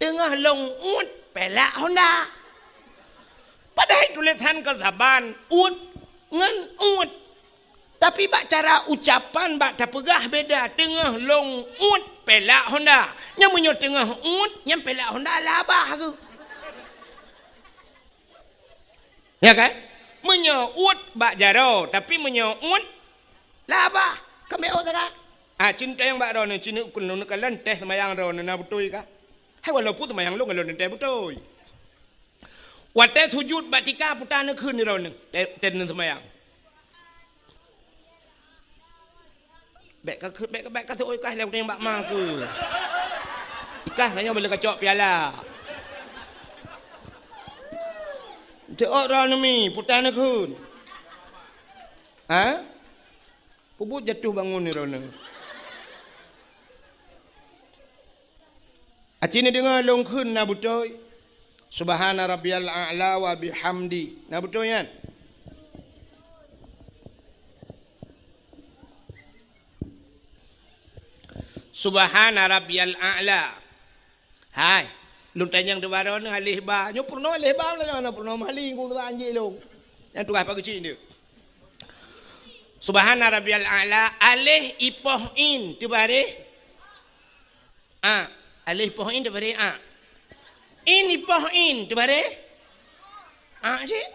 tengah long ut pelak Honda. Padahal tulisan kezaban ut ngan ut. Tapi bak cara ucapan bak terpegah beda. Tengah long ut pelak Honda. Yang menyo tengah ut yang pelak Honda labah ke. Ya kan? Menyo ut bak jaro tapi menyo ut labah. Kami ut tak? Cinta yang bak ro ni cina ukun nu kalan teh semayang ro na betul ka. Hai walaupun semayang lu ngalon teh betul. Wate sujud batika putana khun ni ron ten semayang. Bek ka oi kah lek tembak ma ke. Ikah hanya boleh kacok piala. Te orang ni putana khun. Ha? Puput jatuh bangun ni ron. Acini dengar long khun na butoy. Subhana rabbiyal a'la wa bihamdi. Nah betul kan? Subhana rabbiyal a'la. Hai, lu tanyang tu baron alih ba. Nyo purno alih ba lah na purno maling ku tu anjing lu. Yang tugas pagi cini. Subhana rabbiyal a'la alih ipoh in tu bare. Alih ipoh in tu bare ini poin tu bare. Cik.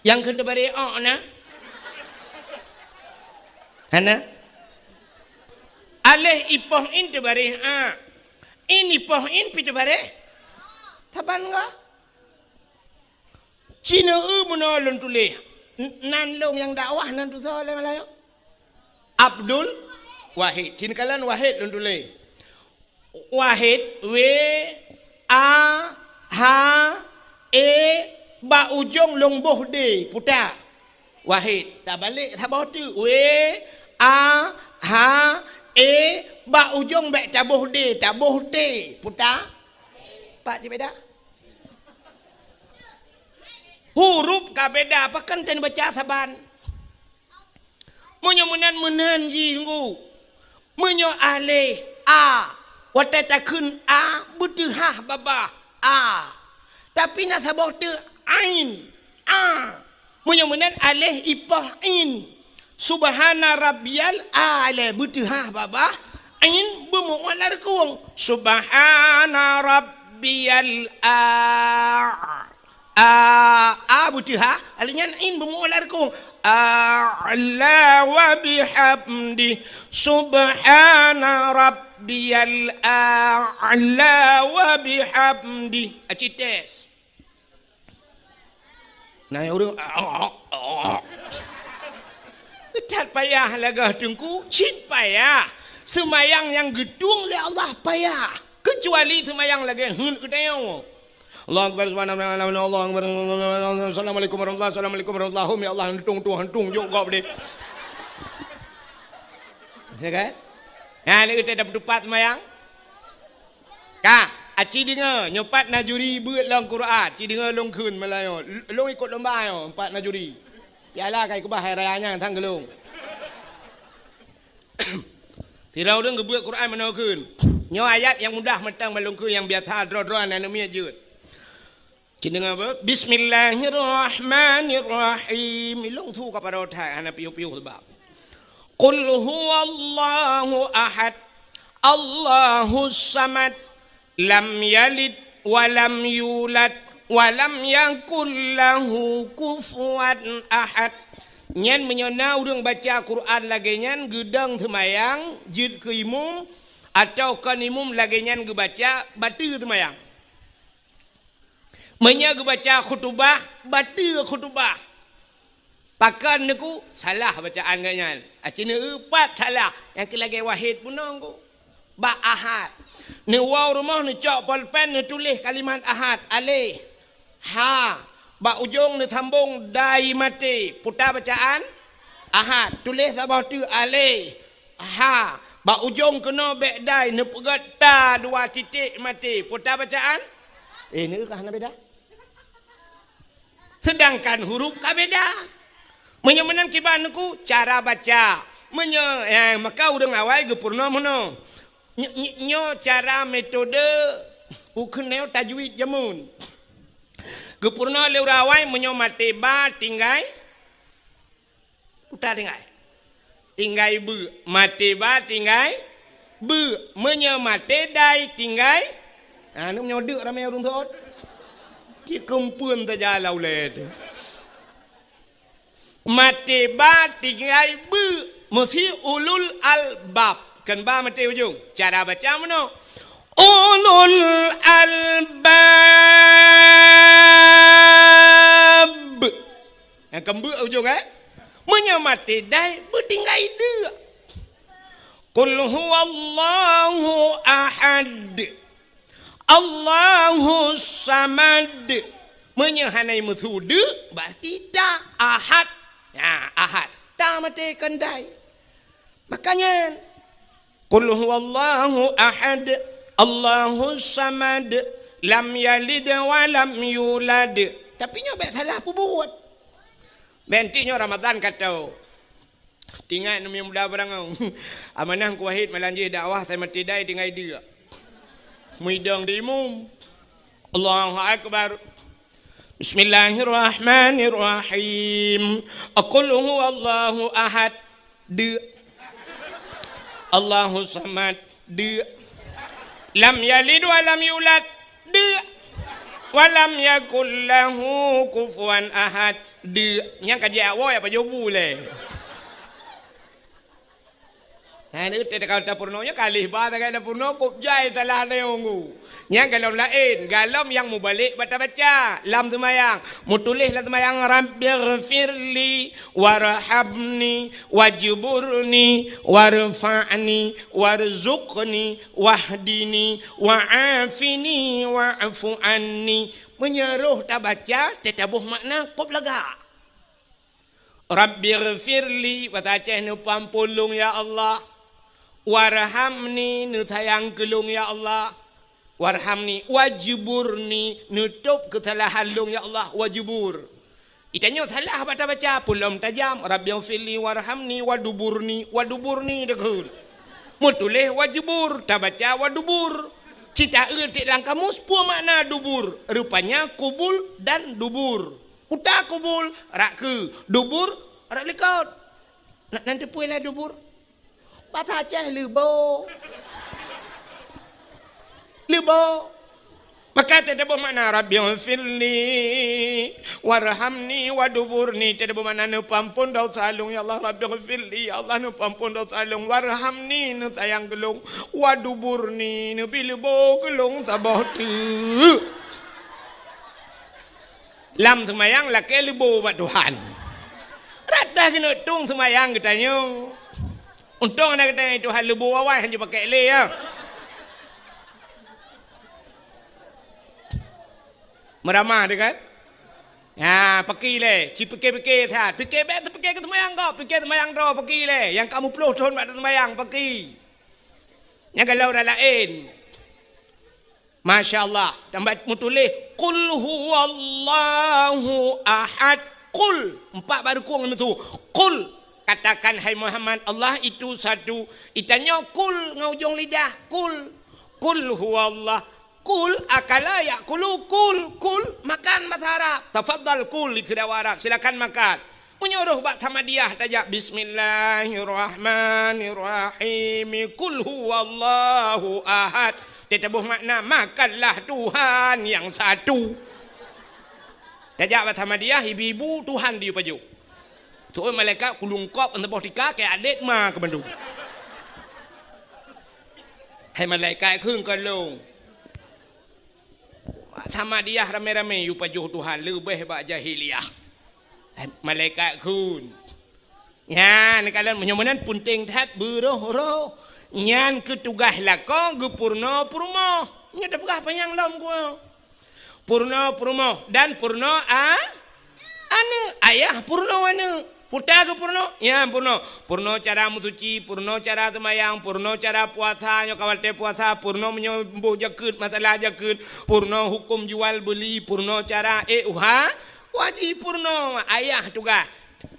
Yang kena bare na. Hana. Alih ipoin tu bare. Ini poin pi tu bare. Taban ka? Cina menolong tulis. Nan long yang dakwah nan tu soalan Melayu. Abdul Wahid. Cina kalan Wahid long tulis. Wahid ba ujung long boh de putar Wahid tak balik tak bawa tu ba ujung bek tabuh de putar pak je beda huruf ka beda apa kan ten baca saban munyo menan ji nggu munyo ale Wate takun butuh baba tapi nak sabah tu ain munyo-munan alih ipah in subhana rabbiyal a'la butuh baba ain bermualar kuang subhana rabbiyal butuh alihnya in bermualar kuang a'la wa bihamdi subhana rabbiyal a'la wa bihamdi acites nah orang tak payah lagah tungku cit payah semayang yang gedung le Allah payah kecuali semayang lagi hun kedayang Allah akbar subhanahu wa ta'ala Allah akbar assalamualaikum warahmatullahi ya Allah hantung juga boleh ya kan ni kita dapat dupat semayang kah aci dengar nyopat najuri beut long Quran ci dengar long khun Melayu long ikut lomba yo empat najuri yalah kai kubah rayanya thang gelung tirau deng gebeut Quran mana khun nyo ayat yang mudah mentang malung khun yang biasa dro-droan anu mia jeut ci dengar ba bismillahirrahmanirrahim long thu ka paro thai ana piu-piu sebab qul huwallahu ahad Allahus samad lam yalid walam yulad walam yakul lahu kufuwan ahad nyen menyona urang baca Quran lagi nyen gedang semayang jid ke imum atau kan imum lagi nyen gebaca batu semayang menya gebaca khutbah batu khutbah pakan niku salah bacaan ganyan acina empat salah yang kelagi wahid punang ku ba ahad ni waw rumah ni cok polpen ni tulis kalimat ahad alih ha Ba ujung ni sambung dai mati. Putar bacaan ahad. Tulis sabah tu alih. Ha. Ba ujung kena bek dai. Ni pegat ta 2 titik mati. Putar bacaan. Ni kah nak beda? Sedangkan huruf kah beda. Menyemenan kiban ku cara baca. Maka urang awal gepurna mono. Nyo cara metode ukeneo tajwid jamun. Gepurna le urawai menyo mate ba tinggai putar tinggai bu mate ba tinggai bu menyo mate dai tinggai nu menyo deuk ramai urang thot ki kempuan ta jalau le mate ba tinggai bu mesti ulul albab kan ba mate ujung cara baca mana ulul albab yang kembu ujung menyamati dai bertinggai dia qul huwallahu ahad Allahu samad menyahanai methude berarti dah ahad ahad dah mati kendai makanya qul huwallahu ahad Allahu samad lam yalid wa lam yulad. Tapi nyo bet salah apa buat. Bentinyo Ramadan kata. Tinggal nami muda barang. Amanah ku wahid melanjih dakwah saya mati dai tinggal dia. Muidang di imam. Allahu akbar. Bismillahirrahmanirrahim. Qul huwallahu ahad. De. Allahu samad. De. Lam yalid wa lam yulad de wa lam yakul lahu kufuwan ahad de nyang kaji awak apa jobu le ni te kau ta purno nya kali ba ta kala purno kop jai salah leongu nyang galom lain galom yang mubalik baca lam tumayang mutulis la tumayang rabbighfirli warhamni wajburni warfa'ni warzuqni wahdini wa'afini wa'fu anni menyeruh tak baca tetabuh makna kop lega rabbighfirli wataceh nu pampulung ya Allah warhamni nu sayang kelung ya Allah warhamni wajburni nutup kesalahan lung ya Allah wajbur itanya salah baca pulum tajam rabbighfirli warhamni waduburni dekul mutulih wajbur tak baca wadubur cita eutik lang kamus pu makna dubur rupanya kubul dan dubur uta kubul rak ke dubur rak lekot nanti puilah dubur Bahasa Aceh lebo. Maka tidak bermakna Rabbighfirli warhamni waduburni tidak bermakna nu pampun dosa alung ya Allah Rabbighfirli ya Allah nu pampun dosa alung warhamni nu sayang gelung waduburni nu bilebo gelung tabah tu lam semayang laki lebo buat Tuhan rata kena tung semayang katanya. Untung anak kata itu hal lebu awal hanya pakai le ya. Meramah dia kan? Ya, pergi le. Ci pergi saat. Pergi bet pergi ke semayang kau. Pergi semayang draw pergi le. Yang kamu 10 tahun buat semayang pergi. Yang kalau orang lain. Masya-Allah. Tambah mutulis qul huwallahu ahad. Qul 4 baru kurang itu. Qul katakan hai Muhammad Allah itu satu itanya kul ngaujung lidah kul huwallah kul akala yakulu kul makan bahasa Arab tafadhal kul di kedua Arab silakan makan menyuruh bak sama dia tajak bismillahirrahmanirrahim kul huwallahu ahad tetabuh makna makanlah Tuhan yang satu tajak bak sama dia ibu Tuhan di paju tu malaikat kulungkop antara tika ke adik ma ke bandung. Hai malaikat khung kalung. Sama dia rame-rame yu pajuh Tuhan lebih bak jahiliyah. Hai malaikat khun. Ya, ni kalian menyomanan punting tat beroh-roh. Nyan ketugas lakon gepurna purma. Nya dah pegah panjang lam gua. Purna purmo dan purna anu ayah purna anu puta ke purna ya purna purna cara mutuci purna cara semayang purna cara puasa nyo kawal te puasa purna menyembuh jakut masalah jakut purna hukum jual beli purna cara wajib purna ayah juga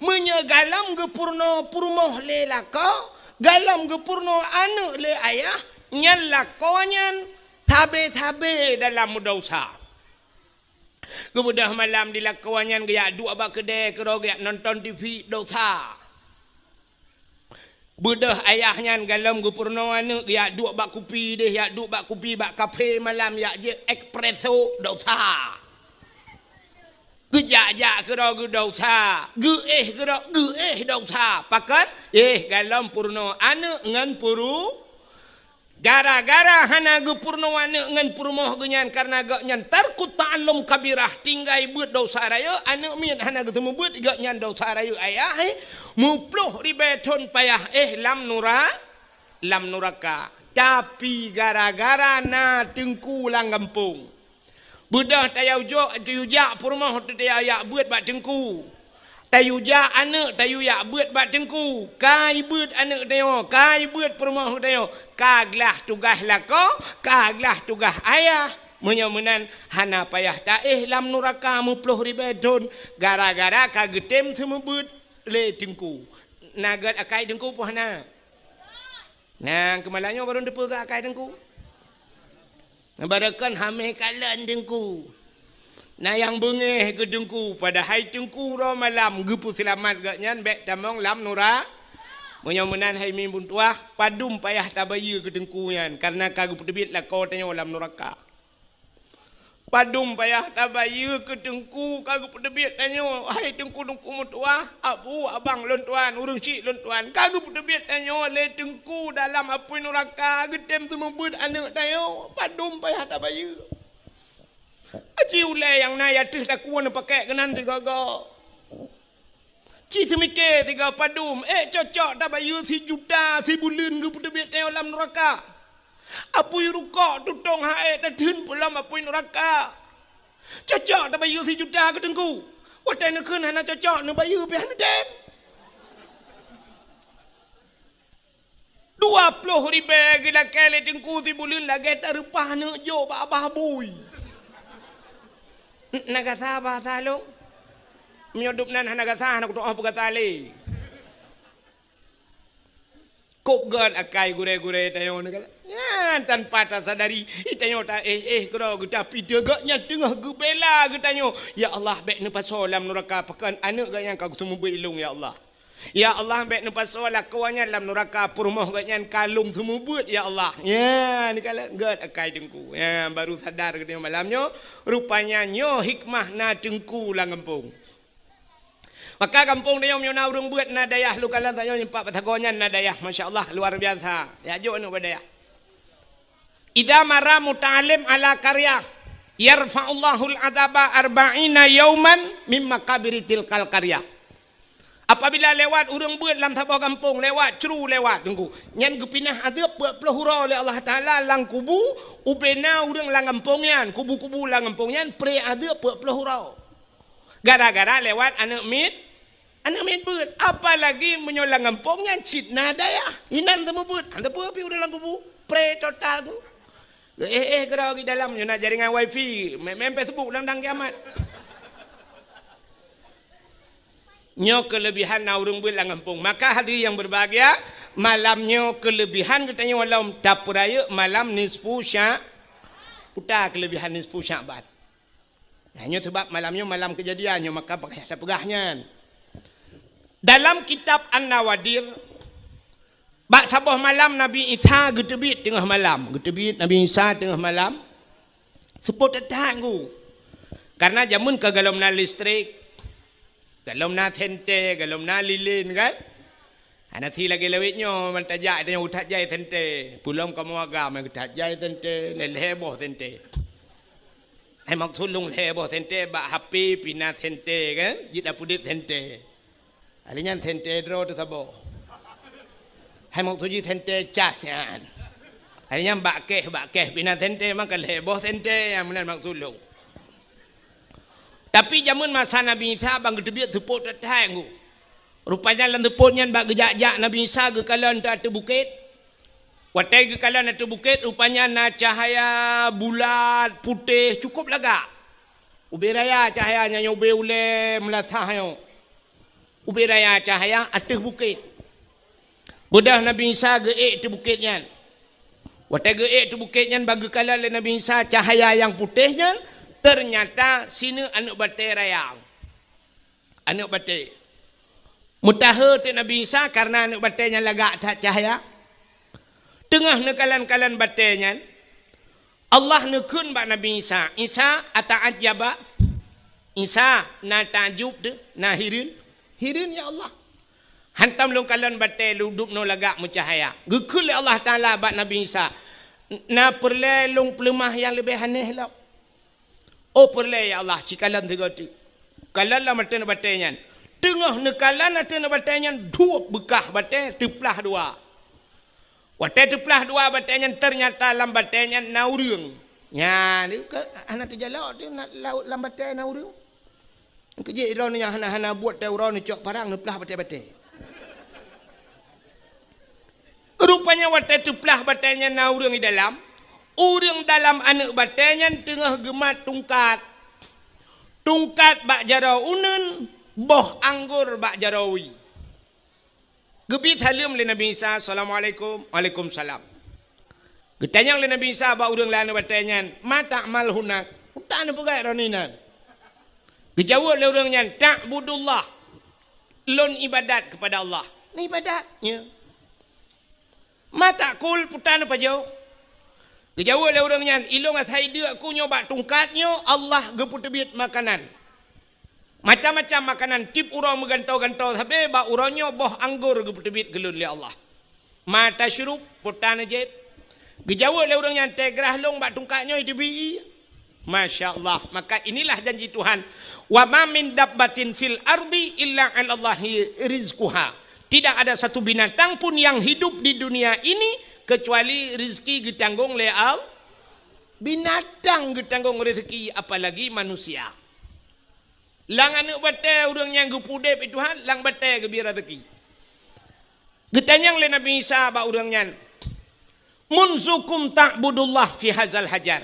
menyegalam ke purna purmoh le lako galam ke purna anu le ayah nyan lakonyan tabe dalam dosa. Kemudian malam dilakuannya gaya dua abak kedai kero gaya nonton TV dosa. Budah ayahnya galam gu purnoan gaya dua abak kopi deh ya dua abak kopi bak kafe malam ya je espresso dosa. Gejak kero gu dosa. Kero dosa. Pakat galam purno anu ngan puru gara-gara hana ge purnoan ngan purmoh genyan karena ge nyan tarku ta'allum kabirah tinggai beut dosa raya anu min hana ge temu beut ge nyan dosa raya ayah mupluh ribeton payah lam nuraka tapi gara-gara na tengku lang kampung budah tayau jo tuyujak purmoh tu dia beut bak tengku tayu ja anak tayu ya beut bak tengku kai beut anak tayo kai beut perumah tayo kaglah tugas lako kaglah tugas ayah menyamunan hana payah ta lam nuraka mupluh ribedon gara-gara kagetem semua beut le tengku nagat akai tengku puh hana nang kemalanyo baru depe ke akai tengku barakan hame kalan tengku na yang bengeh ke tengku pada hai tengku ro malam gepu selamat gaknyan bek tamong lam nura menyamunan hai mimbun tuah padum payah tabayu ke tengku yan karena kagu pedebit la kau tanyo lam nuraka padum payah tabayu ke tengku kagu pedebit tanyo hai tengku mutuah abu abang lon tuan urang cik lon tuan kagu pedebit tanyo le tengku dalam apui nuraka getem semua beut anak tanyo padum payah tabayu Aci ulai yang na yatih tak kuan pakai kenan tiga go. Ci semike tiga padum. Cocok tak bayu si juta si bulan ke putu biat teo lam neraka. Apui rukok tutong hae tak tun pulam apui neraka. Cocok tak bayu si juta ke tengku. Watai nak kena hana cocok nak bayu pian dem. 20,000 gila kele tengku si bulan lagi tak rupah nak jo abah bui. Nagasa bahasa lo miyodup nan nagasa nak doa pugatali kop gan akai gure-gure tayo negala ya tanpa tak sadari itayo ta kero kita pidya gaknya tengah gebela getanyo ya Allah bek ne pasolam neraka pekan anak gak yang kau semua berilung ya Allah ya Allah bek ne pasola kawannya dalam neraka purmoh gaknya kalung semua buat ya Allah ya ni kala gad akai tengku ya baru sadar ketika malamnya rupanya nyo hikmah na tengku lang kampung maka kampung dia nyo na urang buat na dayah lu kala tayo nyempak patagonyan na dayah masyaallah luar biasa ya jo nu badayah idza mara muta'allim ala qarya yarfa'ullahul adaba 40 yauman mimma kabiritil kal qarya. Apabila lewat urang beut dalam tabah kampung lewat ceru lewat tengku nyan gepinah ada pelahura oleh Allah Taala lang kubu ubena urang lang kampungnya kubu-kubu lang kampungnya pre ada pelahura gara-gara lewat anak mit beut apalagi menyolang kampungnya citna daya inan temu beut anda pi urang lang kubu pre total tu gerau di dalam nyona jaringan wifi main Facebook dang kiamat. Nyo kelebihan na urang beut lang kampung. Maka hadirin yang berbahagia, malamnya kelebihan katanya walau dapuraya malam nisfu syak. Putar kelebihan nisfu Sya'ban. Hanya sebab malamnya malam kejadiannya maka pakai sepegahnya. Dalam kitab An-Nawadir bak sabah malam Nabi Isa getebit tengah malam. Getebit Nabi Isa tengah malam. Seput tetang ku. Karena jamun kegalom na listrik galom na tente, galom na lilin kan? Nanti lagi lewitnya mentajak dia utat jai tente, pulang kamu agam utat jai tente, leleboh tente. Hai maksud lung leleboh tente, bak happy pina tente kan? Jida pudit tente. Alinya tente dro tu sabo. Hai maksud ji tente casyan. Alinya bak keh pina tente maka leleboh tente yang mana maksud lung. Tapi zaman masa Nabi Isa bang gedebit tepuk tetang. Rupanya lan tepuknya bag gejak Nabi Isa ke kalan tak ada bukit. Watai ke kalan ada bukit rupanya na cahaya bulat putih cukup laga. Ubi raya cahayanya ubi ule melatahnya. Ubi raya cahaya atas bukit. Budah Nabi Isa geek tu bukitnya. Watai geek tu bukitnya bagi kalan Nabi Isa cahaya yang putihnya. Ternyata sini anak batai rayang. Anak batai. Mutaha tu Nabi Isa karena anak batainya lagak tak cahaya. Tengah nekalan-kalan batainya. Allah nekun bak Nabi Isa. Isa ata'ajaba. Isa na tajub tu. Na hirin. Hirin ya Allah. Hantam long kalan batai ludup no lagak mucahaya. Gekul Allah Ta'ala bak Nabi Isa. Na perle long pelemah yang lebih aneh lah. Oh perle ya Allah cikalan tiga tu. Kalan lah mata nak batainya. Tengah nekalan mata nak batainya dua bekah batai teplah dua. Watai teplah dua batainya ternyata lam batainya naurung. Ya ni anak terjalak tu nak laut lam batai naurung. Kerja iron yang hana-hana buat tauran ni cok parang neplah batai-batai. Rupanya watai teplah batainya naurung di dalam. Orang dalam anak batainya tengah gemat tungkat. Tungkat bak jarau unun, boh anggur bak jarawi. Gebit halim le Nabi Isa, Assalamualaikum, Waalaikumsalam. Getanyang le Nabi Isa bak orang lain batainya, mata mal hunak. Tak ada pegai roninan. Gejawab le orangnya, ta'budullah. Lon ibadat kepada Allah. Ni ibadatnya. Mata kul putan apa jauh? Kejawab le orangnya, ilong athai dia aku nyoba tungkatnya, Allah geput tebit makanan. Macam-macam makanan, tip urang megantau-gantau, tapi bak urangnya boh anggur geput tebit gelun le Allah. Mata syuruk, putan ajaib. Kejawab le orangnya, tegrah long bak tungkatnya itu bi. Masya Allah. Maka inilah janji Tuhan. Wa ma min dabbatin fil ardi illa 'ala Allahi rizquha. Tidak ada satu binatang pun yang hidup di dunia ini kecuali rezeki ditanggung oleh Allah. Binatang ditanggung rezeki apalagi manusia. Lang anak batai orang yang gepudep itu Tuhan, lang batai gebira rezeki. Getanyang le Nabi Isa ba orangnya. Munzukum ta'budullah fi hazal hajar.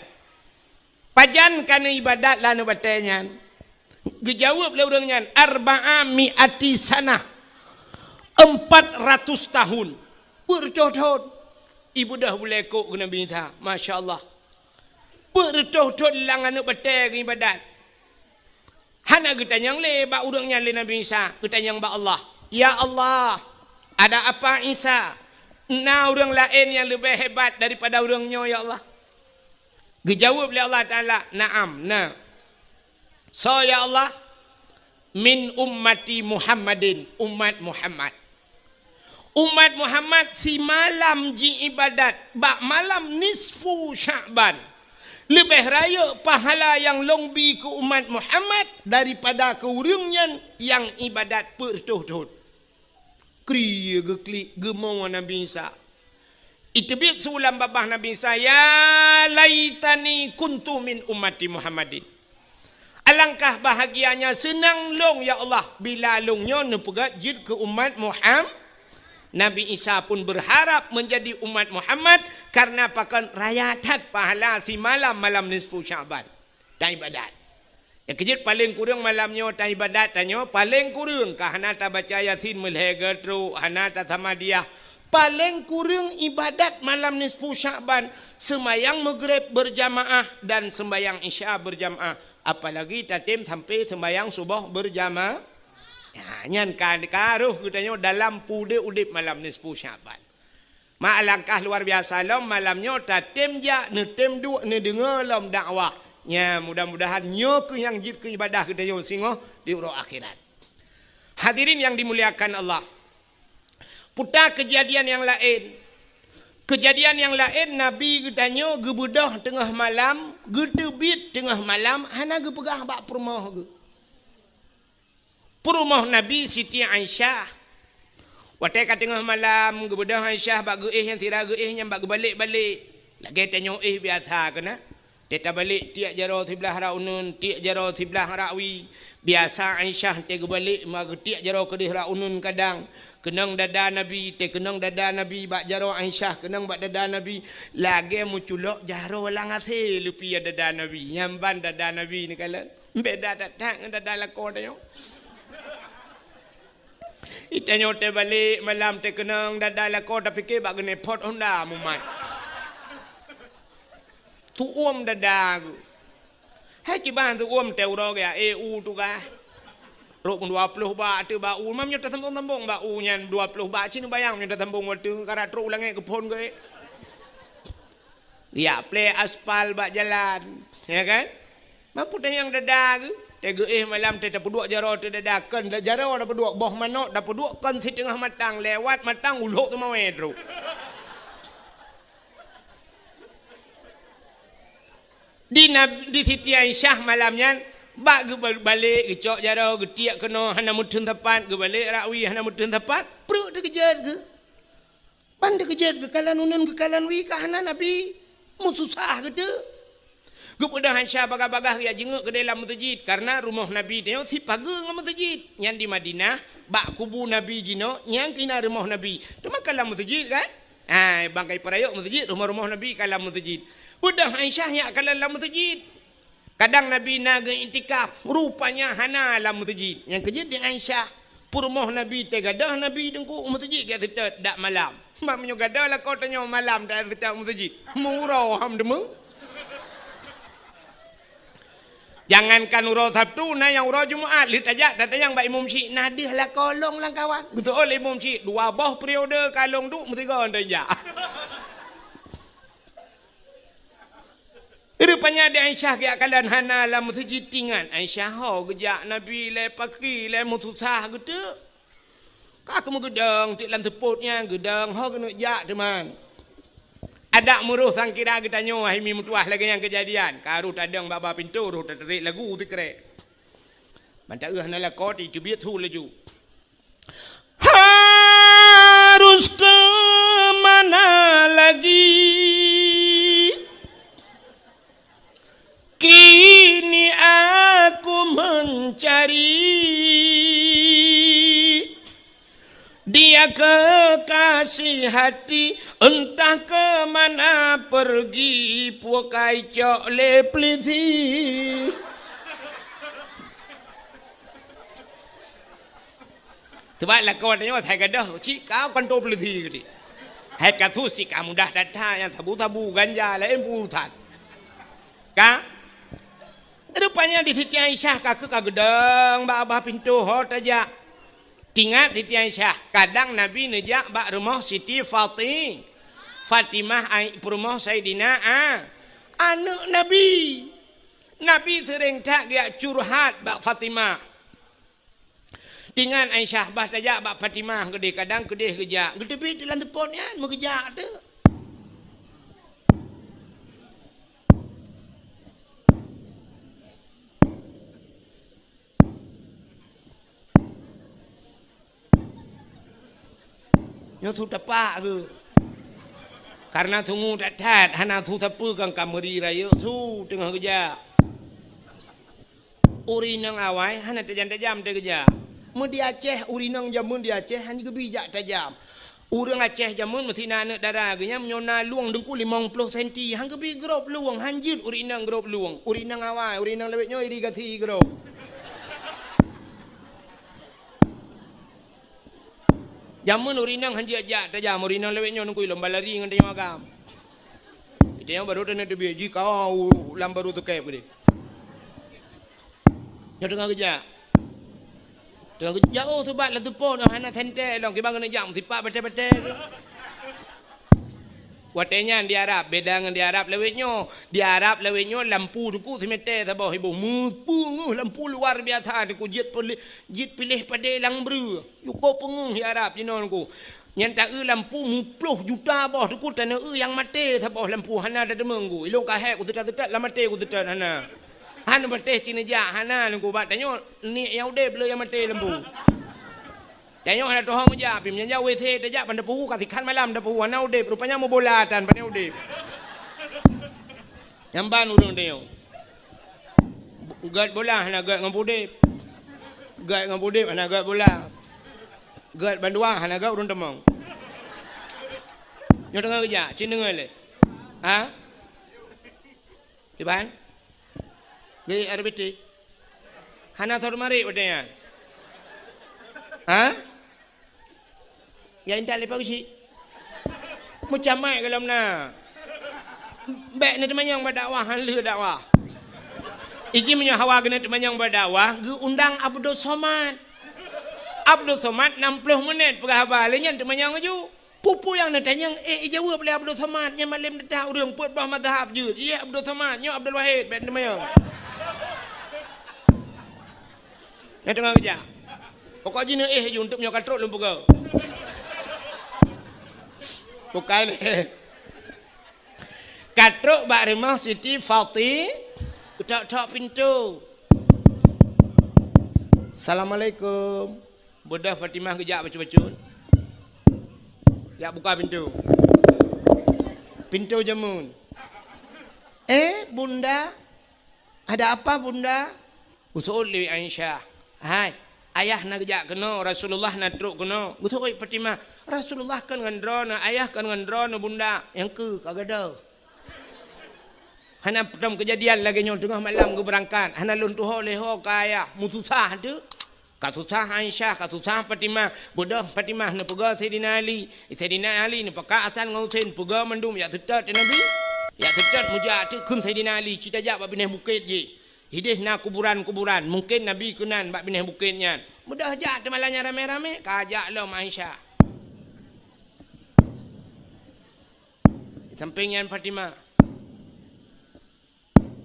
Pajan kana ibadat lan batainya. Gejawab le orangnya arba'a mi'ati sanah. 400 tahun. Berjodoh. Ibu dah boleh kok ke Nabi Isa. Masya Allah. Bertoh-toh lang anak batai ke ibadat. Hana getanyang le bak urangnya le Nabi Isa. Getanyang bak Allah. Ya Allah. Ada apa Isa? Na orang lain yang lebih hebat daripada orangnya ya Allah. Dijawab oleh Allah Ta'ala. Naam. Nah. So ya Allah. Min ummati Muhammadin. Umat Muhammad. Umat Muhammad si malam ji ibadat. Bak malam nisfu Sya'ban. Lebih raya pahala yang longbi ke umat Muhammad daripada ke urangnya yang ibadat bertuh-tuh. Kriya geklik gemau Nabi Isa. Itu biar seulam babah Nabi Isa. Ya laitani kuntu min ummati Muhammadin. Alangkah bahagianya senang long ya Allah. Bila longnya nepegat jid ke umat Muhammad. Nabi Isa pun berharap menjadi umat Muhammad karena pakan rayatat pahala si malam nisfu Sya'ban. Tak ibadat. Ya kejut paling kurang malamnya tak ibadat tanya paling kurang kah hana ta baca Yasin melhega tru hana ta Tamadiyah. Paling kurang ibadat malam nisfu Sya'ban sembayang maghrib berjamaah dan sembayang isya berjamaah. Apalagi tatim sampai sembayang subuh berjamaah. Ya, nyan kan karuh katanya dalam pude udip malam nisfu Sya'ban. Ma alangkah luar biasa lom malamnya tatim ja netem dua ne dengar lom dakwah. Ya mudah-mudahan nyo ke yang jid ke ibadah katanya singoh di urang akhirat. Hadirin yang dimuliakan Allah. Putar kejadian yang lain. Kejadian yang lain Nabi katanya gebedah tengah malam, getebit tengah malam hana gepegah bak permah ge. Perumah Nabi Siti Aisyah. Watai kat tengah malam gebedah Aisyah bak geih yang tira geih yang bak balik-balik. Lagi tanya biasa kena. Teta balik tiak jaro sebelah raunun, tiak jaro sebelah rawi. Biasa Aisyah tega balik mag tiak jaro kedih raunun kadang. Kenang dada Nabi, te kenang dada Nabi bak jaro Aisyah, kenang bak dada Nabi. Lagi muculok jaro lang ase lupi dada Nabi. Nyamban dada Nabi ni kala. Beda datang dada lakon tanya. Itanya te balik malam te kenang dada lakon tapi ke bak gene pot Honda mumat. Tu dada aku. Hai kiban tu te uro ya EU tu ka. Rok 20 ba tu ba u mam nyata sambung-sambung ba u nyan 20 ba cini bayang nyata sambung waktu karat tru ulange ke pon ke. Ya play aspal ba jalan, ya kan? Mampu yang dada aku. Tega malam te tapuduk jaro te dadakan da jaro da peduk boh manok da peduk kan si tengah matang lewat matang uluk tu mau tru. Di Siti Aisyah malamnya bak ge balik ge cok jaro ge tiak kena hana mutun tepat ge balik rawi hana mutun tepat perut terkejut ge pan terkejut ge kalan unun ge kalan wi ka hana nabi mususah ge tu ge pedah Aisyah bagah-bagah ya jenguk ke dalam masjid karena rumah nabi dia si pagu ngam masjid yang di Madinah bak kubu nabi jino yang kina rumah nabi tu makalah masjid kan bangkai perayok masjid rumah-rumah nabi kalam masjid. Budak Aisyah yang akan dalam masjid. Kadang Nabi naga intikaf. Rupanya hana dalam masjid. Yang kerja di Aisyah. Purmoh Nabi tegadah Nabi dengku masjid. Dia kata tak malam. Mak menyugadah lah kau tanya malam. Tak kata masjid. Murau hamdemu. Jangankan urau Sabtu. Nah yang urau Jumaat. Lihat aja. Tata yang Mbak Imam Syik. Nadih lah kolong lah kawan. Betul Imam Syik. 2 boh periode kalong tu. Mesti kau anda ajak. Rupanya ada Aisyah ke akalan hana lah masjid tingan. Aisyah ho gejak Nabi le paki le mutusah gitu. Kak kamu gedang tik lan teputnya gedang ho kena jak teman. Ada muruh sang kira kita nyo hai mi mutuah lagi yang kejadian. Karu tadang baba pintu ru terik lagu tu kere. Manta euh nala koti tu biat tu laju. Harus ke mana lagi? Kini aku mencari dia kekasih hati entah ke mana pergi pukai cok le plisi. Sebablah kau tanya saya gadah cik kau kontrol plisi gede. Hai katu si kamu dah datang yang tabu-tabu ganja lain burutan. Ka rupanya di Siti Aisyah kakek kagedang bak abah pintu ho tajak. Tingat Siti Aisyah, kadang Nabi nejak bak rumah Siti Fatimah rumah Sayyidina anak Nabi. Nabi sering tak dia curhat bak Fatimah. Tingat Aisyah bah tajak bak Fatimah gede kadang kedih kejak. Gede pi dalam telefonnya mau kejak tu. Yo tu tapak ke. Karena tunggu tak tat, hana tu tapu kang kameri raya tu tengah kerja. Urinang awai hana tajam-tajam dia kerja. Mun di Aceh urinang jamun di Aceh hanya kebijak tajam. Urang Aceh jamun mesti nak darah genya menyona luang dengku 50 cm. Hang kebi grop luang hanjut urinang grop luang. Urinang awai, urinang lebetnya irigasi grop. Jamun urinang hanji aja tajam urinang lewetnya nunggu lomba lari dengan dia magam. Dia baru dah nak biji kau lambaru tu kayak begini. Yang tengah kerja. Tengah kerja oh sebab lah tu pun hana tente long kita kena jam sipak betul-betul. Watenya di Arab beda dengan di Arab lewetnya. Di Arab lewetnya lampu tu ku semete sabah ibu mupu lampu luar biasa tu ku jit pilih pada lang bru. Yuko pengung di Arab jinon ku. Yang tak lampu 10 juta bah tu ku tanah yang mati sabah lampu hana ada demeng ku. Ilong kahek ku tetat la mati ku tetat hana. Hana mati cina ja hana ku bat tanyo ni yang udah bela yang mati lampu. Tengok ada tuhan meja, pi menjauh WC tajak pada puhu katikan malam dah puhu ana udip rupanya mau bolatan pada udip. Yang ban urang dia. Gat bola hana gat dengan pudip. Gat dengan pudip hana gat bola. Gat banduang hana gat urang temang. Nyo dengar kerja, cin dengar le. Ha? Kiban? Gay RBT. Hana thor mari padanya. Ha? Ya indah lepas usi. Macam mai kalau na. Baik ni teman yang berdakwah, hanlu dakwah. Iji punya hawa kena teman yang berdakwah, undang Abdul Somad. Abdul Somad 60 minit perkhabar lainnya teman yang aju. Pupu yang nak tanya, jawab boleh Abdul Somad, yang malam dah orang buat bah mazhab je. Ya Abdul Somad, nyo Abdul Wahid, baik teman yang. Nak tengah kerja. Pokok jina je untuk punya katrok lumpuh kau. Bukan katrok bak rumah Siti Fatih. Utak-utak pintu. Assalamualaikum. Budak Fatimah kejap baca-baca. Ya buka pintu. Pintu jamun. Bunda. Ada apa bunda? Usul li Aisyah. Hai, ayah nak kejap kena, Rasulullah nak teruk kena. Usul Fatimah. Rasulullah kan ngandrona, ayah kan ngandrona bunda. Yang ke kagada. Hana pertama kejadian lagi nyon tengah malam ke berangkat. Hana luntuh leho kaya mutusah tu. Katusah Aisyah, katusah Fatimah. Budak Fatimah na pega Sayyidina Ali. Sayyidina Ali ni peka asan ngautin pega mendum ya tetat Nabi. Ya tetat muja tu kun Sayyidina Ali cita jak bab bineh bukit je. Hidih na kuburan-kuburan. Mungkin Nabi kunan bab bineh bukitnya. Mudah jak temalanya rame-rame kajak lo Aisyah. Di sampingnya Fatimah.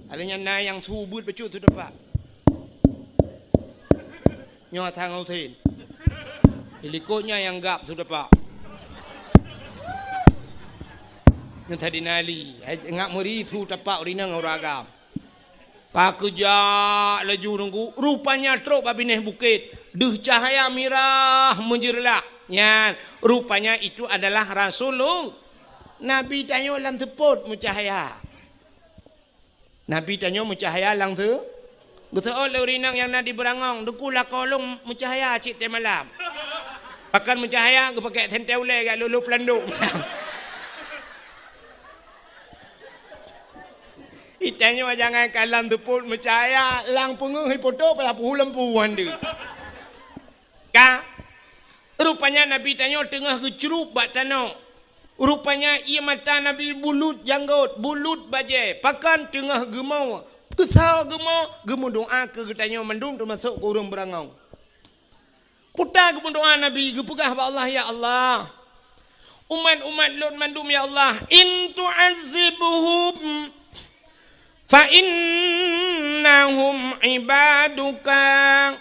Adanya na yang subut becut tu dapat. Nyawa tangau tin. Ilikotnya yang gap tu dapat. Yang tadi nali, ngak muri tu dapat rina ngoragam. Pakujak laju nunggu, rupanya truk babineh bukit. Duh cahaya mirah menjerlah. Nyan, rupanya itu adalah Rasulullah. Nabi tanya lang teput mencahaya. Nabi tanya mencahaya lang tu. Gutu oleh rinang yang nak diberangong. Dukulah kolong mencahaya cik teh malam. Pakan mencahaya aku pakai tentai ulai kat lulu pelanduk. Itanya jangan kalam tu pun mencahaya lang pengung hipoto pada puhu lempuan dia. Ka? Rupanya Nabi tanya tengah kecerup bat tanah. Rupanya ia mata Nabi bulut janggut, bulut bajai. Pakan tengah gemau. Kesal gemau doa ke getanya mendung termasuk ke urang berangau. Putar gemau doa Nabi, gepegah ba Allah ya Allah. Umat-umat Lut mandum ya Allah, in tu'azzibuhum fa innahum ibaduka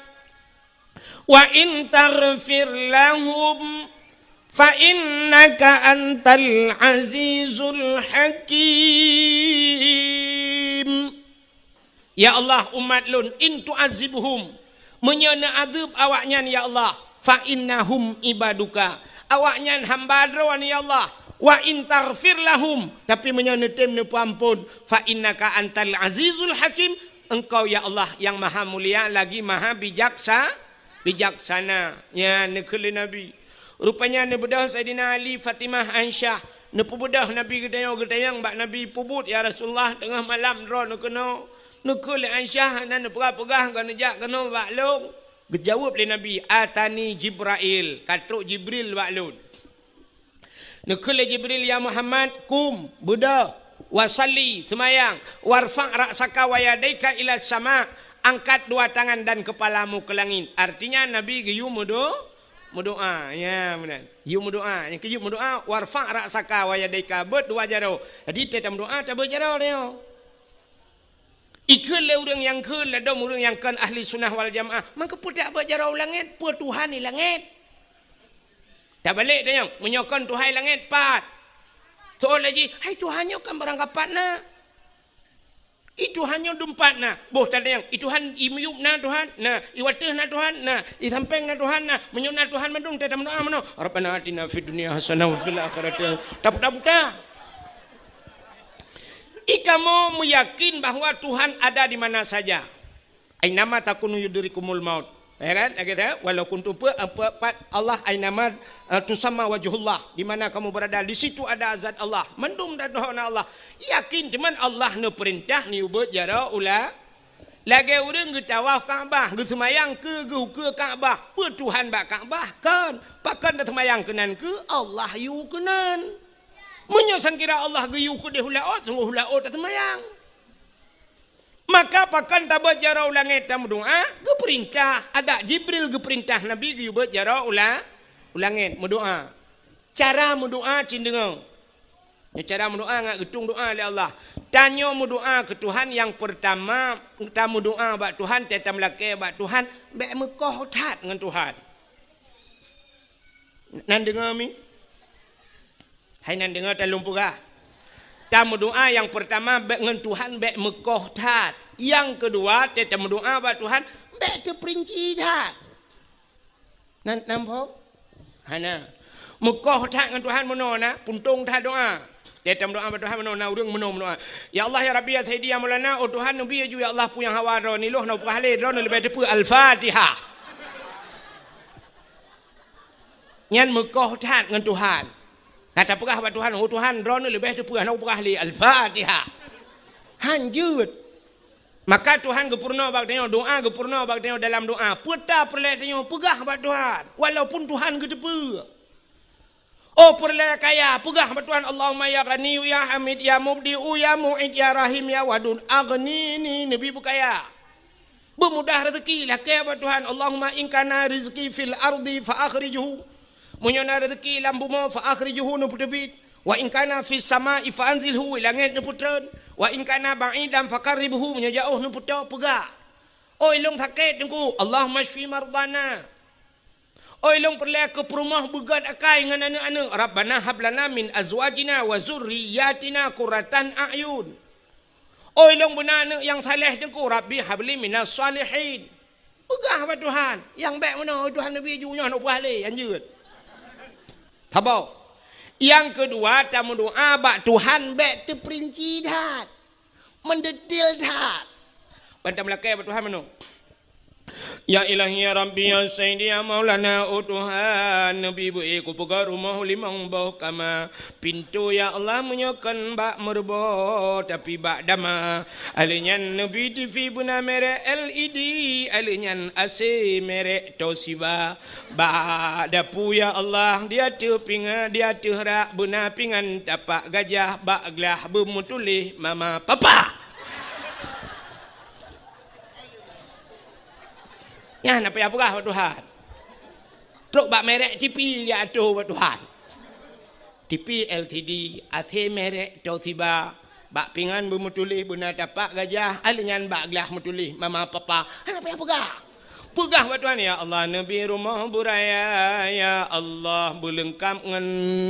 wa in taghfir lahum fa innaka antal azizul hakim. Ya Allah umat lun in tu'azibuhum menyana azab awaknya ya Allah fa innahum ibaduka awaknya hamba dron ya Allah wa in taghfir lahum tapi menyana tem ne ampun fa innaka antal azizul hakim engkau ya Allah yang maha mulia lagi maha bijaksana ya nekeli Nabi. Rupanya ne bedah Sayyidina Ali, Fatimah, Aisyah. Ne pubedah Nabi gedayang bak Nabi pubut ya Rasulullah tengah malam ro ne kena. Ne kele Aisyah nan ne pegah-pegah kan jak kena bak long. Gejawab le Nabi, atani Jibril, katruk Jibril bak lun. Ne kele Jibril ya Muhammad kum bedah wasalli semayang warfa' ra'saka wa yadaika ila sama angkat dua tangan dan kepalamu ke langit. Artinya Nabi geyu berdoa ya benar. You berdoa, yang kejut berdoa warfa' ra'saka wa yadaika berdua jaro. Jadi tetap doa tak berjaro dia. Ikut le orang yang ke le dom orang yang kan ahli sunnah wal jamaah. Maka putak berjaro langit, pu Tuhan ni langit. Tak balik dia yang menyokon Tuhan langit pat. Soal lagi, hai Tuhannya kan beranggapan na. Itu hanya dumpat na. Boh tadi yang itu han imyuk na Tuhan. Na iwateh na Tuhan. Na isampeng na Tuhan na. Menyuk na Tuhan mendung tetap doa meno. Rabbana atina fid dunya hasanah wa fil akhirati. Tak. Kamu meyakin bahwa Tuhan ada di mana saja. Ainama takunu yudrikumul maut. Ya kan? Kita walaupun Allah ainama tusamma wajhullah, di mana kamu berada di situ ada zat Allah. Mendum dan doa Allah. Yakin teman Allah nu perintah ni ubah jara ulah. Lagi orang ke tawaf Kaabah, ke semayang ke Kaabah. Pe Tuhan bak Kaabah kan. Pakan dah semayang kenan ke Allah yu kenan. Menyang kira Allah ke yu ke dia hulaot, sungguh hulaot dah semayang. Maka pakan tabat jara ulang etam doa, ke perintah. Ada Jibril ke perintah Nabi ke buat jara ulangin berdoa. Cara berdoa cindengau. Cara berdoa ngak getung doa oleh Allah. Tanya berdoa ke Tuhan yang pertama, kita berdoa bak Tuhan, teta melake bak Tuhan, bek Mekah tat dengan Tuhan. Nan dengar mi? Hai nan dengar talung pura. Kita berdoa yang pertama bek dengan Tuhan bek Mekah tat. Yang kedua, teta berdoa bak Tuhan, bek terperinci tat. Nan nampak? Hana. Mekah tat dengan Tuhan menona, puntung tat doa. Kita berdoa pada Tuhan menona urang menona. Ya Allah ya Rabbi ya Sayyidi ya Maulana, oh Tuhan Nabi ya Allah pu yang hawa ro ni loh no pahle ro no lebih depu Al-Fatihah. Nyan Mekah tat dengan Tuhan. Kata pegah pada Tuhan, oh Tuhan ro no lebih depu no pahle Al-Fatihah. Hanjut. Maka Tuhan gepurna bak tanya doa gepurna bak tanya dalam doa. Puta perle tanya pegah pada Tuhan walaupun Tuhan gedepu. Oh perle kaya pegah pada Tuhan Allahumma ya Ghani ya Hamid ya Mubdi'u ya Mu'id ya Rahim ya Wadud aghnini Nabi bukaya. Bermudah rezeki lah kaya pada Tuhan Allahumma in kana rizqi fil ardi fa akhrijuhu. Munyana rezeki lam bumi fa akhrijuhu nu putebit. Wa in kana fis sama'i fa anzilhu langit nu putreun. Wa in kana ba'idan fa qarribhu munya jauh nu puto pegah. Oh ilung sakit dengku Allahumma shfi mardana. Oi long perle ke perumah begat akai dengan anak-anak. Rabbana hablana min azwajina wa zurriyatina qurratan a'yun. Oi long benar anak yang saleh dengku Rabbi habli minas salihin. Pegah pada Tuhan. Yang baik mana Tuhan Nabi junya nak buah le anjut. Sabar. Yang kedua tamu doa bak Tuhan baik terperinci dah. Mendetil dah. Bantam lakai bak Tuhan mana? Ya ilahi ya Rabbi ya Sayyidi ya Maulana oh Tuhan Nabi bu'i ku pega rumah limang bau kama pintu ya Allah menyokan bak merbo tapi bak dama alinyan Nabi TV buna merek LED alinyan AC merek Toshiba bak dapu ya Allah dia tu pinga dia tu rak buna pingan tapak gajah bak gelah bermutulih mama papa. Ya, nak payah pegah buat Tuhan. Truk bak merek TV dia atuh buat Tuhan. TV LCD, AC merek Toshiba, bak pingan bermutulih buna tapak gajah, alingan bak gelah mutulih mama papa. Nak payah pegah. Pegah buat Tuhan ya Allah Nabi rumah buraya ya Allah berlengkap dengan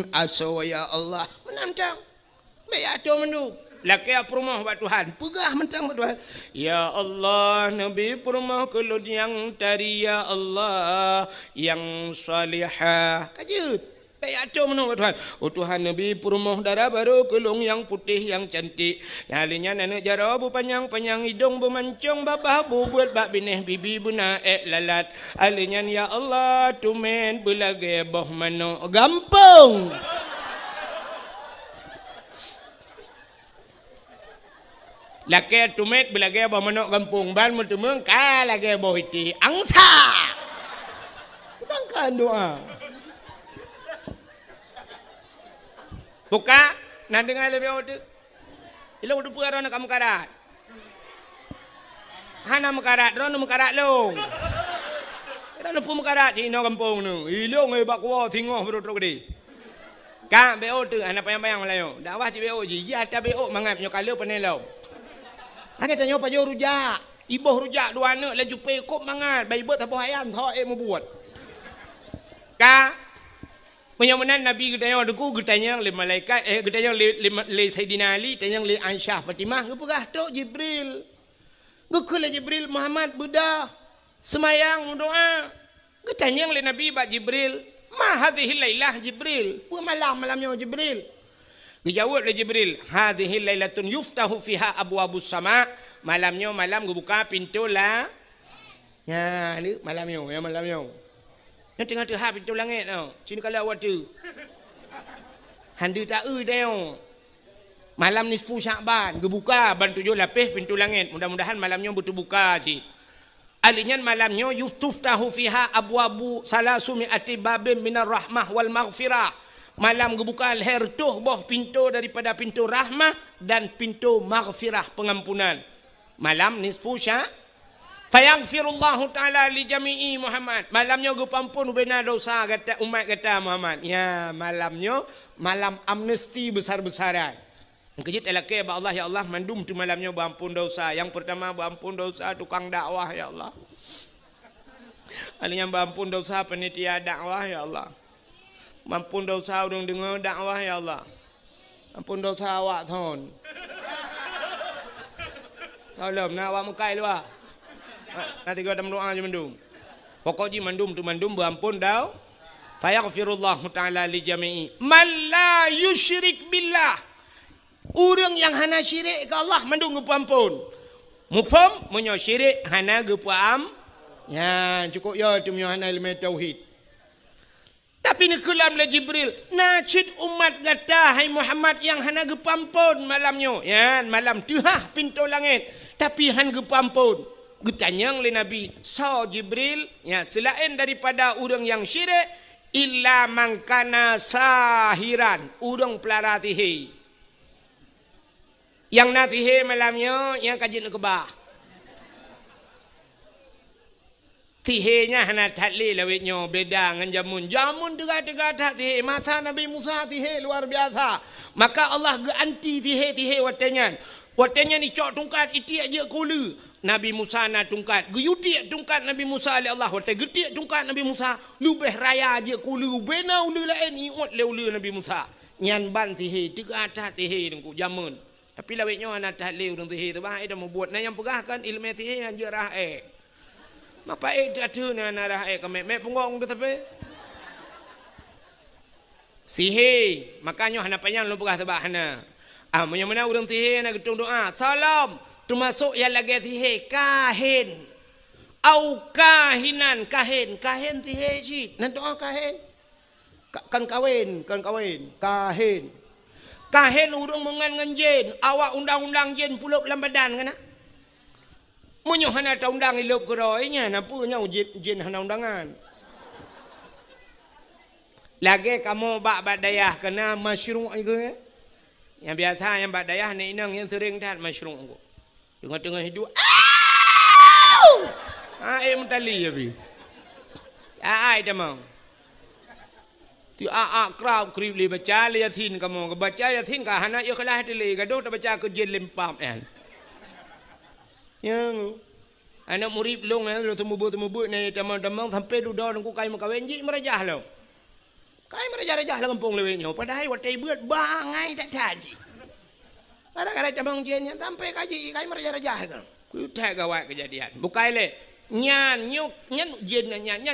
aso ya Allah. Menantang. Baik atuh mendu. Laki perumah buat Tuhan. Pegah mentang buat Tuhan. Ya Allah Nabi perumah kelud yang tari ya Allah yang salihah. Kajut. Baik atur menang buat Tuhan. Oh Tuhan Nabi perumah darah baru kelung yang putih yang cantik. Yang halinya anak jara bu panjang-panjang hidung bermancung babah bu buat bak bineh bibi buna lalat. Halinya ya Allah tumen belage boh mano gampang. Laki tumet belagi abah manok kampung ban mutumeng ka lagi abah iti angsa. Tangkan doa. Buka nan dengar lebih ode. Ilo udah puara nak kamu karat. Hana mekarat, ron mekarat long. Ron pu mekarat cino kampung nu. Ilo ngai bak kuah tingoh berut gede. Ka BO tu anak payang-payang Melayu. Dakwah ci BO ji ada BO mangat nyo kala penelau. Hanya tanya apa jauh rujak. Ibu rujak dua anak laju pekop mangat. Bayi buat apa hayan thok mau buat. Ka menyamanan Nabi ketanya deku ketanya le malaikat ketanya le Sayyidina Ali tanya le Aisyah Fatimah ngepegah tok Jibril. Ngekul Jibril Muhammad Buddha semayang doa. Ketanya le Nabi bak Jibril, "Ma hadhihi lailah Jibril?" Pu malam-malamnya Jibril. Dijawab oleh Jibril, hadhihi lailatun yuftahu fiha abwabus sama. Malamnya malam buka pintu lah. Ya, ni malamnya, ya malamnya. Yang tengah-tengah pintu langit tau. Sini kalau awak tu. Handa tak dah. Malam nisfu Sya'ban, gebuka ban 7 lapis pintu langit. Mudah-mudahan malamnya betul buka cik. Alinya malamnya yuftahu fiha abwabu salasumi'ati babim minar rahmah wal maghfirah. Malam gebuka leher tuh boh pintu daripada pintu rahmah dan pintu maghfirah pengampunan. Malam nisfu Sya'ban. Fayaghfirullahu ta'ala li jami'i Muhammad. Malamnya gepampun bina dosa kata umat kata Muhammad. Ya, malamnya malam amnesti besar-besaran. Yang kejut adalah ke Allah, ya Allah, mandum tu malamnya berampun dosa. Yang pertama berampun dosa tukang dakwah, ya Allah. Yang berampun dosa penitia dakwah, ya Allah. Berampun dosa orang dengar dakwah, ya Allah. Ampun dosa awak thon. Tolong nak awak mukai luar. Nanti kau ada doa je mandum. Pokoknya mandum tu mandum berampun dah. Fayaghfirullahu ta'ala li jami'i man la yusyrik billah. Orang yang hana syirik ke Allah mandung gepampun. Mufham menyo syirik hana gepam. Ya, cukup ya tu menyo hana ilmu tauhid. Tapi ni kelam la Jibril, najid umat kata hai Muhammad yang hana gepampun malamnya. Ya, malam tuhah pintu langit. Tapi han gepampun. Getanyang le Nabi, so Jibril, ya selain daripada orang yang syirik illa mangkana sahiran, orang pelara tihi. Yang natihe malamnya yang kaji nak kebah. Tihenya hana tatli lawitnya beda dengan jamun. Jamun tegak-tegak tak tihe. Masa Nabi Musa tihe luar biasa. Maka Allah ganti tihe-tihe watanyan. Watanyan ni cok tungkat itiak je kula. Nabi Musa na tungkat. Guyutik tungkat Nabi Musa oleh Allah. Watai getik tungkat Nabi Musa. Lubeh raya je kula. Bena ulu lain iot le ulu Nabi Musa. Nyan ban tihe. Tegak-tegak tihe dengku jamun. Tapi lawitnya anak tahlil orang tihe tu bahaya dah membuat. Nah yang pegahkan ilmu tihe yang jerah Mapa tak tu na narah kemek punggung tu tapi. Sihir. Makanya hana panjang lu pegah sebab hana. Mana orang tihe nak getung doa. Salam. Termasuk yang lagi tihe kahin. Au kahinan kahin. Kahin tihe cik. Nak doa kahin. Kan kawin. Kahin. Kahen urung mengan jin, awak undang-undang jin pulup dalam badan kan? Munyo hana ta undang ilup keroinya, napa nya jin hana undangan. Lagi kamu bak dayah kena masyru' ke? Yang biasa yang bak dayah ni inang yang sering tat masyru' ko. Tengah-tengah hidup. Mentali ya bi. Demang. Ti krab krib li baca li yatin kamu baca yatin ka hana yo kalah tili gaduh ta baca ke jin limpam en. Yang anak murid long lu temu bu ni teman-teman sampai duduk nunggu kai makawin ji merajah lo. Kai merajah-rajah lah kampung lewenya padahal watai buat bangai tak taji. Kadang-kadang teman jin yang sampai kaji kai merajah-rajah kan. Ku tak gawat kejadian. Bukai le nyan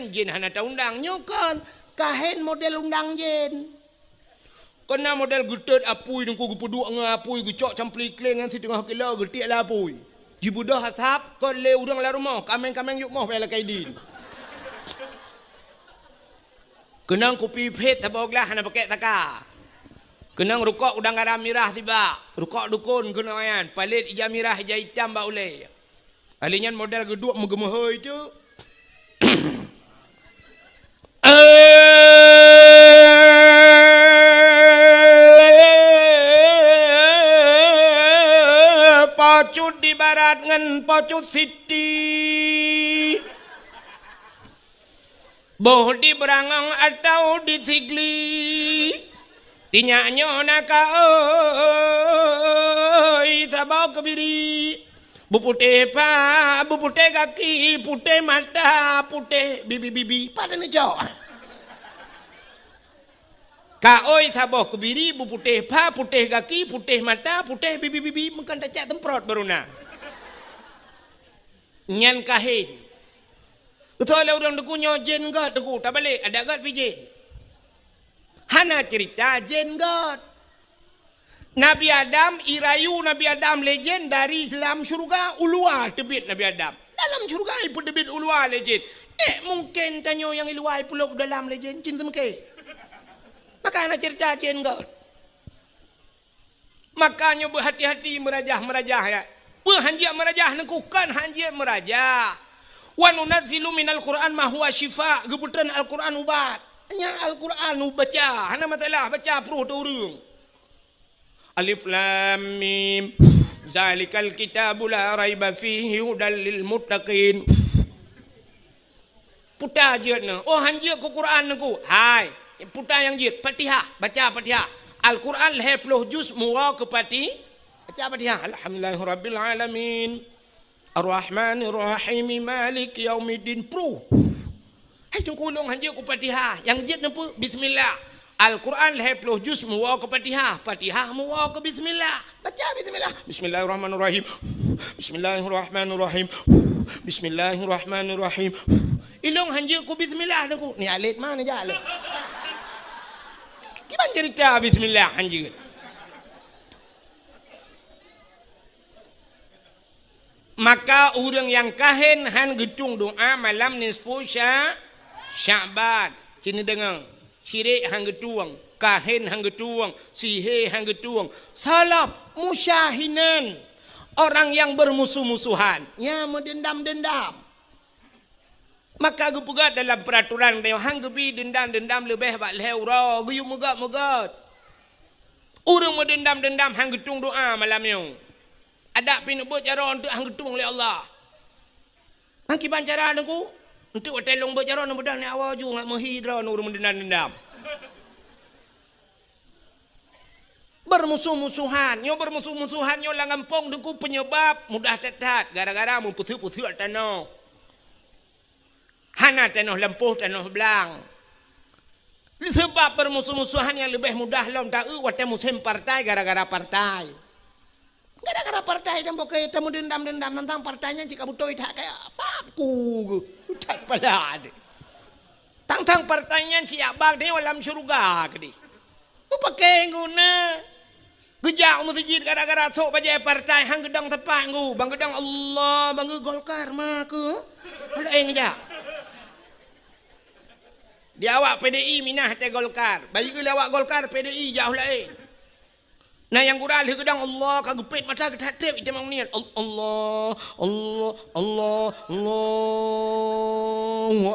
jin hana ta undang nyukan. Kahen model undang jen. Kena model getet apui dengku gepuduk dengan apui gecok campli kleng ngan setengah kilo getik lah apui. Jibudah hasap kon le urang la rumah kameng-kameng yuk moh bela kaidin. Kenang kopi phet taboglah hana pakai taka. Kenang rukuk udang garam mirah tiba. Rukuk dukun kena ayan palit ija mirah ija hitam ba ulai. Alinyan model geduk megemehoi tu. Pacut di barat ngan pacut siti boh di berangang atau di sigli tinyaknya naka oi sabau kebiri bupute kaki putih mata putih bibi pada ni jauh Kaoi taboh kebiri, bu putih pa, putih kaki, putih mata, putih bibi-bibi, mungkin tak cak temprot beruna. Nyan kahin. Itu ada orang degunya jen god, degu, tak balik, ada god pijin. Hana cerita jen god. Nabi Adam, irayu Nabi Adam legend dari dalam syurga ulua tebit Nabi Adam. Dalam syurga pun tebit ulua legend. Mungkin tanya yang iluai pulak dalam legend cinta mungkin. Maka nak cerita cenggot. Makanya berhati-hati merajah ya. Berhanjia merajah nengkukan hanjia merajah. Wa nunazzilu minal Qur'an ma huwa syifa. Geputan Al-Quran ubat. Hanya Al-Quran baca. Hana masalah baca peruh turun. Alif Lam Mim. Zalikal kitabu la raiba fihi hudal lil muttaqin. Putar je na. Oh hanjia ku Quran ku. Hai, putar yang je Fatihah, baca Fatihah. Al-Quran 20 juz murah ke pati. Baca Fatihah. Alhamdulillahirabbil alamin. Ar-Rahmanir Rahim Maliki Yaumiddin. Pro. Hai tunggu long hanjia ku Fatihah. Yang je nampu bismillah. Al-Quran 20 juz muwa ke Fatihah. Fatihah muwa ke bismillah. Baca bismillah. Bismillahirrahmanirrahim. Bismillahirrahmanirrahim. Bismillahirrahmanirrahim. Ilong hanjir ku bismillah aku. Ni alit mana je alit. Gimana cerita bismillah hanjir. Maka orang yang kahin han gedung doa malam nisfu Sya'ban. Cina dengar. Syirik hang getuang, kahin hang getuang, sihir hang getuang, salap musyahinan, orang yang bermusuh-musuhan, ya mendendam-dendam. Maka gupegat dalam peraturan dia hang gebi dendam-dendam lebih bak leura, guyuk megat-megat. Orang mendendam-dendam hang getung doa malam ni. Ada pinu buat cara untuk hang getung oleh Allah. Hang kiban cara aku? Untuk telong berjalan nak bedah ni awal ju nak menghidra nur mendendam-dendam. Bermusuh-musuhan, nyo bermusuh-musuhan nyo lang kampung dengku penyebab mudah tetat gara-gara mu putu-putu tanah. Hana tanah lempuh tanah belang. Sebab bermusuh-musuhan yang lebih mudah lom tahu wate musim partai gara-gara partai. Gara-gara partai dan pokai temu dendam-dendam tentang partainya jika butoi tak kayak papu. Tak pala ada. Tang-tang partainya siap bang dia dalam syurga ke di. Mu pakai guna. Gejak masjid gara-gara tok bajai partai hang gedang tepat ngu. Bang gedang Allah, bang Golkar mah ke. Lain gejak. Dia awak PDI minah te Golkar. Bagi ke awak Golkar PDI jauh lain. Nah yang gural gedang Allah kagupit mata ketatip itu memang niat Allah Allah Allah Allahu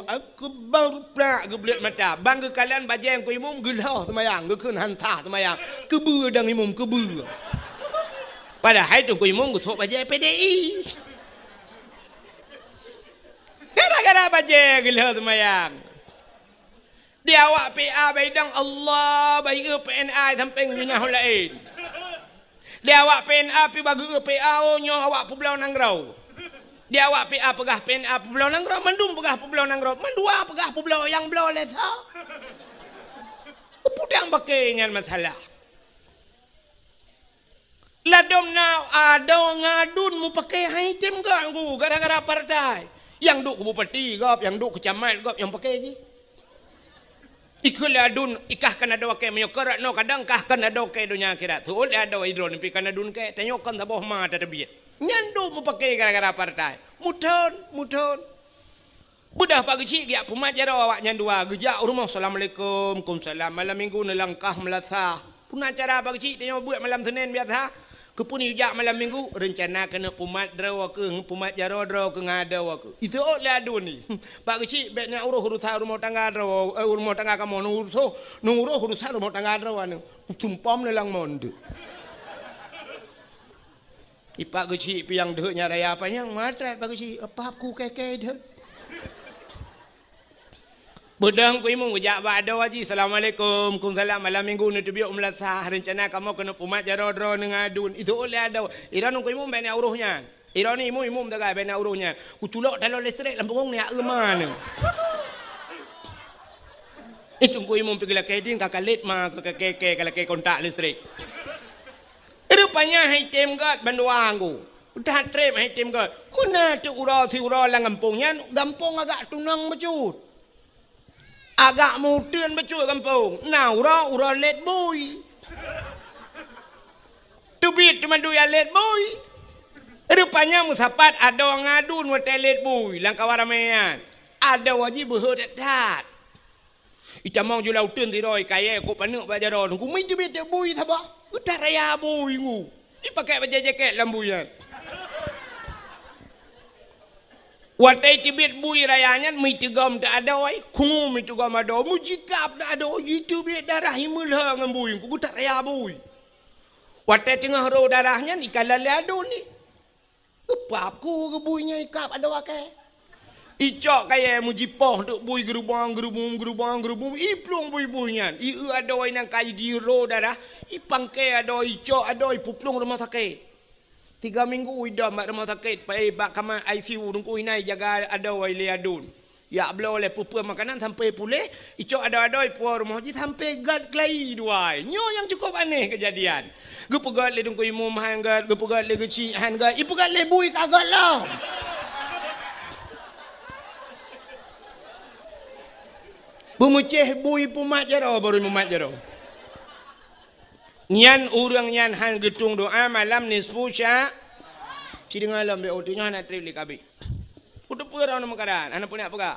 akbar plak geblet mata bang ke kalian bajai yang ku imum gelah semayang gekeun hantah semayang kebeu dang imum kebeu padahal itu ku imum ku tok bajai PDI gara-gara bajai gelah semayang dia awak PA baidang Allah bayi PNI samping minah lain. Dia awak PNA pi bagi PAO nyo awak Pulau Nangrau. Dia awak PA pegah PNA Pulau Nangrau mandum pegah Pulau Nangrau. Mandua pegah Pulau yang belau lesa. Pudang pakai dengan masalah. Ladom na ada ngadun mu pakai item ganggu gara-gara partai. Yang duk bupati gap, yang duk kecamat gap yang pakai je. Ikul adun ikah kan ada wakai menyokor no kadang kah kan ada wakai dunia akhirat tu oleh ada idron pi kan adun ke tanyokan taboh ma tadbiyat nyandu mu pakai gara-gara partai muton budah pagi cik dia pemajar awak nyandua gejak rumah assalamualaikum kumsalam malam minggu nelangkah melasah pun acara pagi cik tanyo buat malam Senin biasa kepuni ujak malam minggu rencana kena pumat draw ke pumat jaro draw ke ngada ke itu oleh adun ni pak kecil beknya urusan rumah tangga draw rumah tangga kamu urusan rumah tangga draw anu tumpam nelang monde ipak kecil piang dehnya raya apa yang matrat pak kecil apa aku keke deh Budang ku imung ujak ba'da waji assalamualaikum kumsalam malam minggu ni tubiuk melasah rencana kamu kena pumat jaro-jaro nengadun itu oleh ada iran ku imung bena uruhnya iran ni imum tagai bena uruhnya ku culok talon listrik lampung ni ak mana itu ku imum pergi lakai din kakalit mah keke kalau ke kontak listrik rupanya hitem gat banduang ku udah trem hitem gat mana tu urau si urau lang kampungnya gampung agak tunang becut agak mudian betul kampung. Nah, ura let boy. bit cuma du ya let boy. Rupanya musapat ada ngadun wa telet boy langkah waramean. Ada wajib berhadat. Ita mau julau tun ti roi kaya ko panuk ba jaro ku mi tu bit boy thaba. Utar raya boy ngu. I pakai baju jaket lambuyan. Watai tibit bui rayanya mi tegam tak ada oi kungu mi tegam ada mu jikap tak ada itu bit darah himul ha ngam bui ku tak raya bui watai tengah ro darahnya ni kalal ada ni upap ku ke buinya ikap ada wakai icok kaya mu jipoh duk bui gerubang iplung bui-buinya i ada oi nang kai di ro darah i pangke ada icok ada puplung rumah sakit 3 minggu udah mak rumah sakit pai bak kamar ICU nunggu inai jaga ada wai leadun ya belo oleh pupu makanan sampai pulih icok ada puar rumah ji sampai gad klai duai nyo yang cukup aneh kejadian gu pegat le dungku imum hanggat gu pegat le geci hanggat i pegat le bui kagat lah bumuceh bui pumat jaro baru mumat jaro nyan urang nyan han getung doa malam nisfu sya ci dengar lam be otunya nak trip likabi udah pura nama karan anak punya apa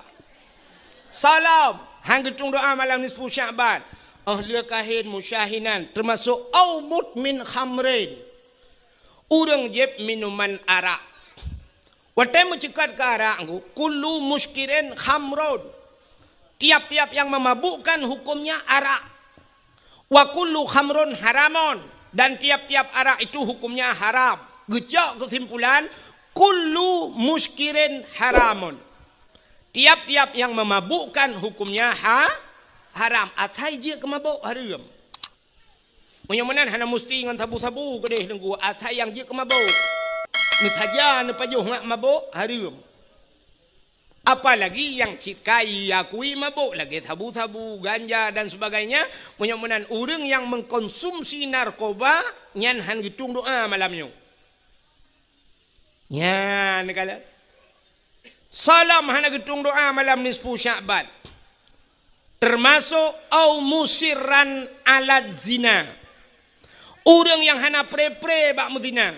salam han getung doa malam nisfu sya'ban ahli kahin musyahinan termasuk au mutmin khamrin urang jeb minuman arak watai mencekat ke arak kullu muskirin khamrun tiap-tiap yang memabukkan hukumnya arak wa kullu khamrun haramun dan tiap-tiap arak itu hukumnya haram. Gejak kesimpulan kullu muskirin haramun. Tiap-tiap yang memabukkan hukumnya haram. Atai je kemabuk haram. Menyamunan hana musti dengan tabu-tabu kedeh dengku atai yang je kemabuk. Ni saja ni pajuh ngak mabuk haram. Apalagi yang cikai akui mabuk lagi tabu-tabu ganja dan sebagainya menyamunan urang yang mengkonsumsi narkoba nyan han gitung doa malamnya nyan kala salam han gitung doa malam nisfu sya'ban termasuk au musirran ala zina urang yang hana pre-pre bak muzina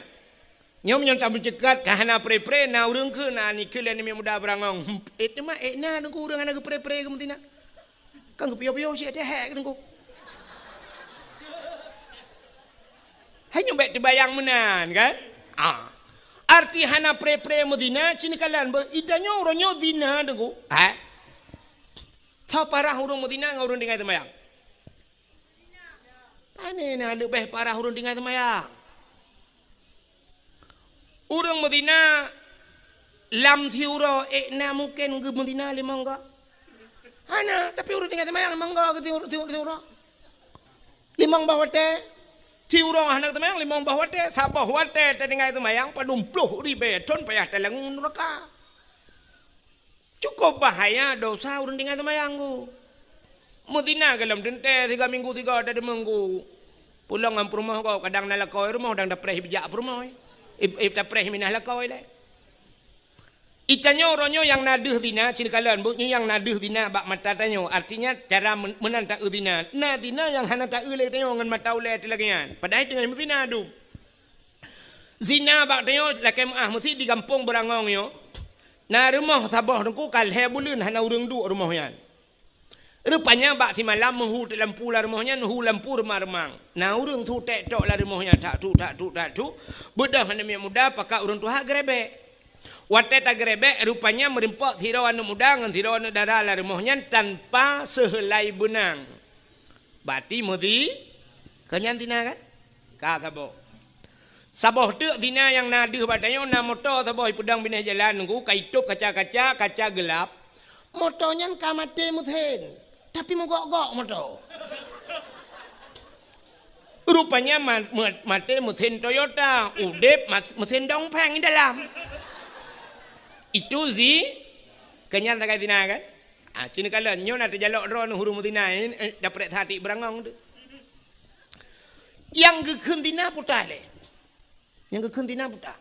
nyom yang tak mencekat kahana pre-pre na urang ke na ni kelen ni muda berangong itu mah na nunggu urang anak pre-pre ke mutina kan ke pio-pio si ada hek nunggu hanya baik terbayang menan kan arti hana pre-pre mutina cini kalan idanya orangnya dina nunggu tau parah urang mutina ngurang dengai temayang pane na lebih parah urang dengai temayang urang Medina lam thiuro na mungkin ke Medina limang enggak hana tapi urang tinggal temayang limang enggak ke thiuro limang bahwate thiuro hana temayang limang bahwate sabah wate tinggal temayang padumpluh ribe ton payah telangun neraka cukup bahaya dosa urang tinggal temayang ku Medina galam dente 3 minggu 3 ada minggu pulang ngam rumah kau kadang nalakoi rumah kadang dapreh bijak rumah ita preh minah lakau ile itanyo ronyo yang naduh dina cini kalan buknya yang naduh dina bak mata tanyo artinya cara menanta udina na dina yang hana ta ule tanyo ngan mata ule tilagian padahal dengan muzina adu zina bak tanyo lakai mesti di kampung berangong yo na rumah sabah dengku kalhe bulun hana urang du rumah yan rupanya bak si malam menghu lampu lah rumahnya nuhu lampu remang-remang na urang tu tek tok lah rumahnya tak tu bedah hana muda pakak urang tu hak grebek wate tak grebek rupanya merimpok thiro anu muda ngan thiro anu darah lah rumahnya tanpa sehelai benang bati mudi kenyan tina kan ka sabo saboh tu tina yang naduh batanyo na motor saboh pedang binah jalan nunggu kaituk kaca gelap motornya kamate muthen tapi mogok-gok motor. Rupanya mate mesin Toyota, udep mesin dongpeng di dalam. Itu kenyan tak tina kan? Cina kala nyo nak terjalok ron huru mutina ini dapat hati berangong tu. Yang kekentina putah le. Yang kekentina putah.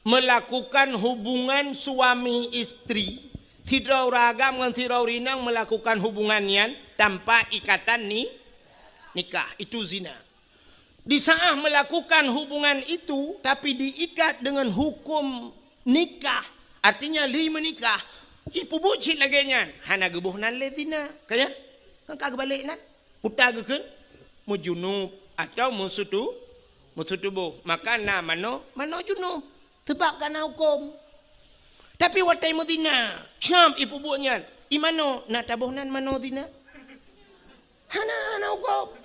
Melakukan hubungan suami istri. Tidak ragam dengan tidak rinang melakukan hubungannya tanpa ikatan nikah itu zina. Di saat melakukan hubungan itu tapi diikat dengan hukum nikah, artinya li menikah, ipu bucin lagi nyan, hana gebuh nan le dina, kaya kan kagak balik nan, utagekeun mu junub atau musutu boh, maka na mano junub, sebab kana hukum. Tapi watai mu dina, cam ipu bucin, imano na tabuh nan mano dina, hana hukum.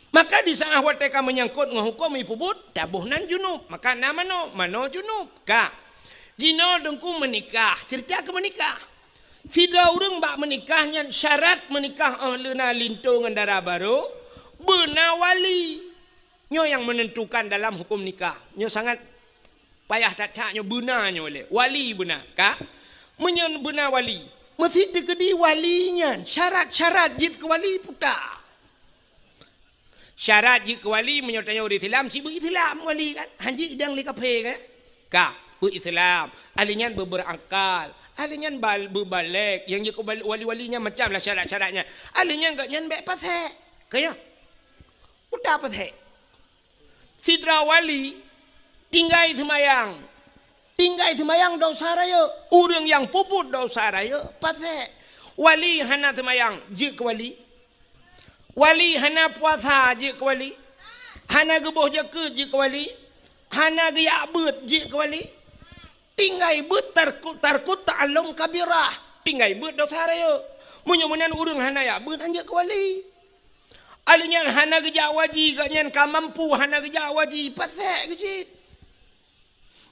Maka di saat wateka menyangkut menghukum ipubut tabuh nan junub, maka nama mano junub ka jino dengku menikah, cerita ke menikah tidak urang bak menikahnya syarat menikah leuna lintu ngendara baru beuna wali nyo yang menentukan dalam hukum nikah, nyo sangat payah tak nyo beuna nyo oleh wali beuna ka menyen beuna wali mesti dikedi walinya syarat-syarat jid ke wali putar. Syarat jika wali menyertai orang Islam, si berislam wali kan. Hanji idang lika pe kan. Ka, berislam. Alinyan berangkal. Alinyan berbalik. Yang jika wali-walinya macam lah syarat-syaratnya. Alinyan gak nyan baik pasek. Kaya. Udah pasek. Sidra wali tinggai semayang. Tinggai semayang dosa raya. Orang yang puput dosa raya pasek. Wali hana semayang. Jika wali. Wali hana puasa je ke wali, hana gebuh je ke wali, hana geyak bet je ke wali, tinggai bet tarkut ta'alum kabirah, tinggai bet dosa raya. Munyo-munan urang hana ya bet anje ke wali. Alinyan hana gejak waji ganyan ka mampu hana gejak waji pasek kecil.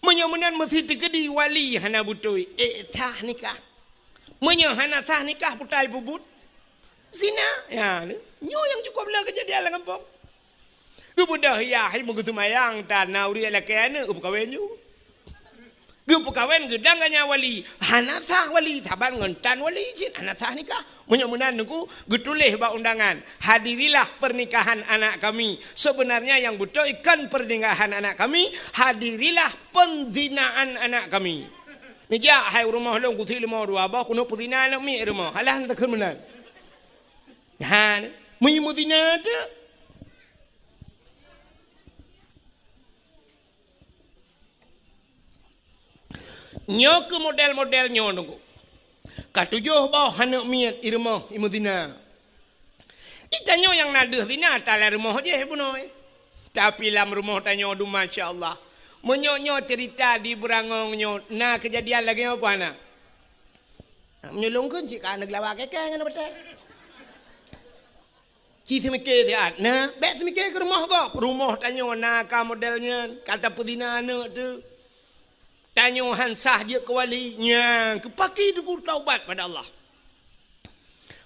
Munyo-munan mesti digedi wali hana butoi sah nikah. Munyo hana sah nikah putai bubut. Zina, ya, nyo yang cukup lah kejadian lah kampung. Kemudian ya, hai mengutu mayang tanah uri ala kena, kepukawen ju. Kepukawen gedang ganya wali, hanasah wali, saban ngentan wali jin, hanasah nikah. Menyamunan nunggu getuleh ba undangan. Hadirilah pernikahan anak kami. Sebenarnya yang betul ikan pernikahan anak kami, hadirilah penzinaan anak kami. Nija hai rumah long kuthi lemah dua bah kuno puzina anak mi rumah. Halah nak kemenan. Ha, muyimudina tu. Nyo ke model-model nyo nunggu. Katujuh bawah hanak miat irmah imudina. Itanyo yang naduh dina tala rumah je bunoi. Tapi lam rumah tanyo du masya-Allah. Menyonyo cerita di berangong nyo. Nah kejadian lagi apa nak? Menyolongkeun cik anak lawak keke ngana betul. Cik semike dia nah, bet semike ke rumah kau. Rumah tanyo nak modelnya kata pudina anak tu. Tanyo hansah je ke walinya, kepaki duku taubat pada Allah.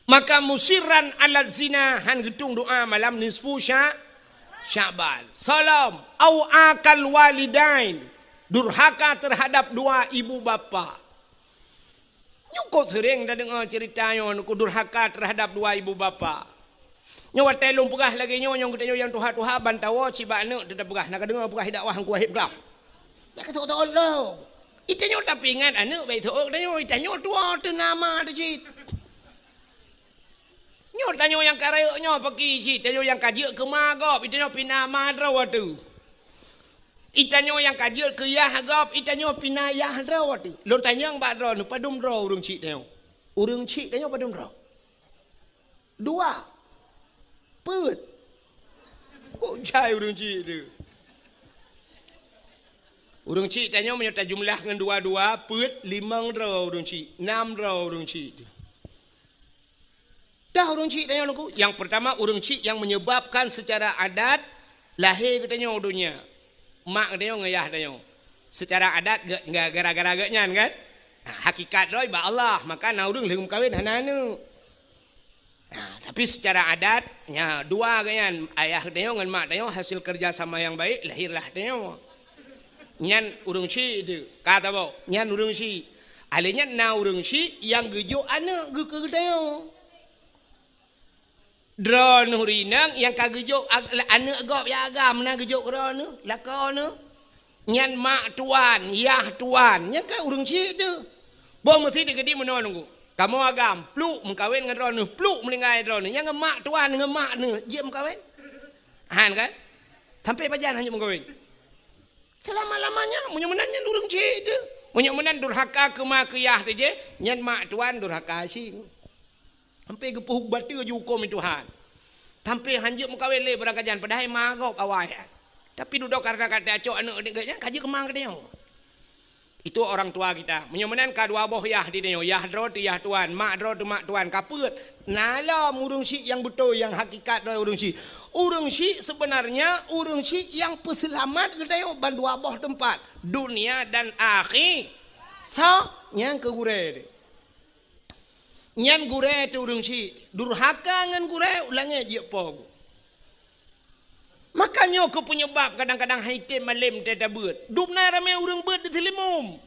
Maka musiran alat zina han gedung doa malam nisfu Sya'ban. Salam au akal walidain. Durhaka terhadap dua ibu bapa. Nyukut sering dah dengar ceritanya nuku durhaka terhadap dua ibu bapa. Nyawa telung pegah lagi nyong kita yang tuha-tuha bantawa ciba anak tetap pegah nak dengar pegah dakwah hang kuahib gelap. Nak kata Allah. Itanyo tapi ingat anak baik tu tanyo itanyo tua tu nama tu cik. Nyo tanyo yang karayaknya pergi cik, tanyo yang kajak ke magop, itanyo pina madrawa tu. Itanyo yang kajak ke yah gop, itanyo pina yah drawa tu. Lo tanyo yang badra nu padum draw urang cik tanyo. Urang cik tanyo padum draw. Dua. Put. Kok jai urang cik tu. Urang cik tanya menyertai jumlah dengan dua-dua, put 5 raw urang cik, 6 raw urang cik. Dah urang cik tanya aku, yang pertama urang cik yang menyebabkan secara adat lahir katanya dunia. Mak katanya ngayah tanya. Secara adat enggak gara-gara gaknya kan? Hakikat doi ba Allah, maka na urang lehum kawin hananu. Nah, tapi secara adat ya dua ganyan ayah tanya dengan mak tanya hasil kerja sama yang baik lahirlah tanya. Nyan urang si tu kata bau nyan urang si alenya na urang si yang gejo anak ge kedeo dron hurinang yang kagejo anak gop ya agam na gejo kron lakon nyan mak tuan yah tuan nya ka urang si tu bo mesti digedi menolong kamu agam pluk mengkawin dengan ron pluk melingai ron yang mak tuan dengan mak ne je mengkawin Han kan? Sampai pajan hanya mengkawin. Selama-lamanya munyo menannya durung cik tu. Munyo menan durhaka ke mak kiyah tu je, nyan mak tuan durhaka sing. Sampai gepuh batu ju hukum Tuhan. Sampai hanjuk mengkawin le berangkajan padahal magok awal. Tapi duduk karena kata acok anak dia kaji kemang ke dia. Itu orang tua kita. Menyemenan kadua boh yah di dia. Yah dro tu yah tuan, mak dro tu mak tuan. Kaput. Nala urung si yang betul yang hakikat do urung si. Urung si sebenarnya urung si yang peselamat ke dia bandua boh tempat dunia dan akhir. So, yang ke gure dia. Nyan gure tu urung si. Durhaka ngan gure ulangnya je po. Makanya aku punya bab kadang-kadang haitim malim tiada beut. Dupna ramai urang beut di Selimum.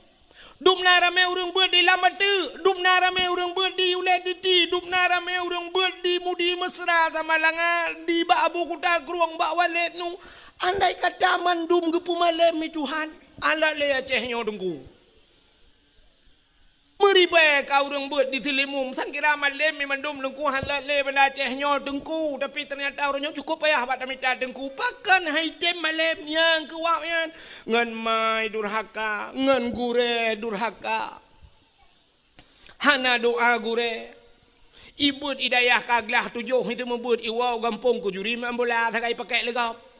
Dupna ramai urang beut di Lamatu. Dupna ramai urang beut di Ulediti. Dupna ramai urang beut di Mudi Mesra sama Langal. Di Bak Abu Kuta Keruang Bak Walid nu. Andai kata mandum gepu malim ni Tuhan. Alat le Acehnya dengku. Meribai kau orang buat di Selimum. Sangkira malam mandum dengku halat le benda Acehnya dengku. Tapi ternyata orangnya cukup payah buat minta dengku. Pakan haitem malam yang kuat yang. Ngan mai durhaka. Ngan gure durhaka. Hana doa gure. Ibut idayah kaglah tujuh itu membuat iwau gampung kujuri mambola sakai pakai legap.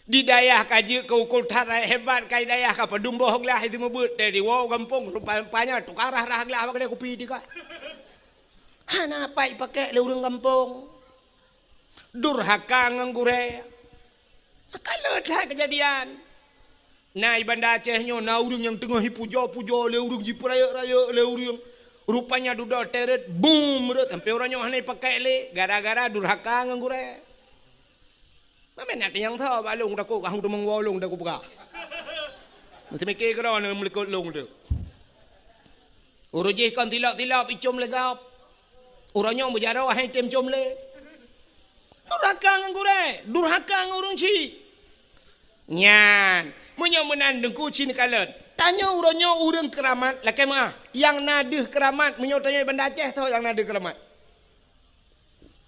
Di dayah kaji ke ukul tarai hebat kai dayah ka pedumboh glah itu mebut dari wow gampung rupanya tukarah rah glah apa dia kopi di ka. Hana pai pakai le urang gampung. Durhaka nganggure. Kalau dah kejadian. Nai banda Acehnya na urang yang tengah puja-puja le urang ji raya-raya le urang. Rupanya duduk teret boom sampai orangnya hanai pakai le gara-gara durhaka nganggure. Mana nak yang tahu balung dah kau hang tu mengwalung dah kau buka. Macam mikir kerana melekut long tu. Urujih kan tilap-tilap icom legap. Orangnya berjarah hai tem com le. Durhaka ngure, durhaka ngurung ci. Nyan, munyo menan dengku cin kalet. Tanya orangnya urang keramat lakai mah. Yang nadeh keramat munyo tanya benda Aceh tahu yang nadeh keramat.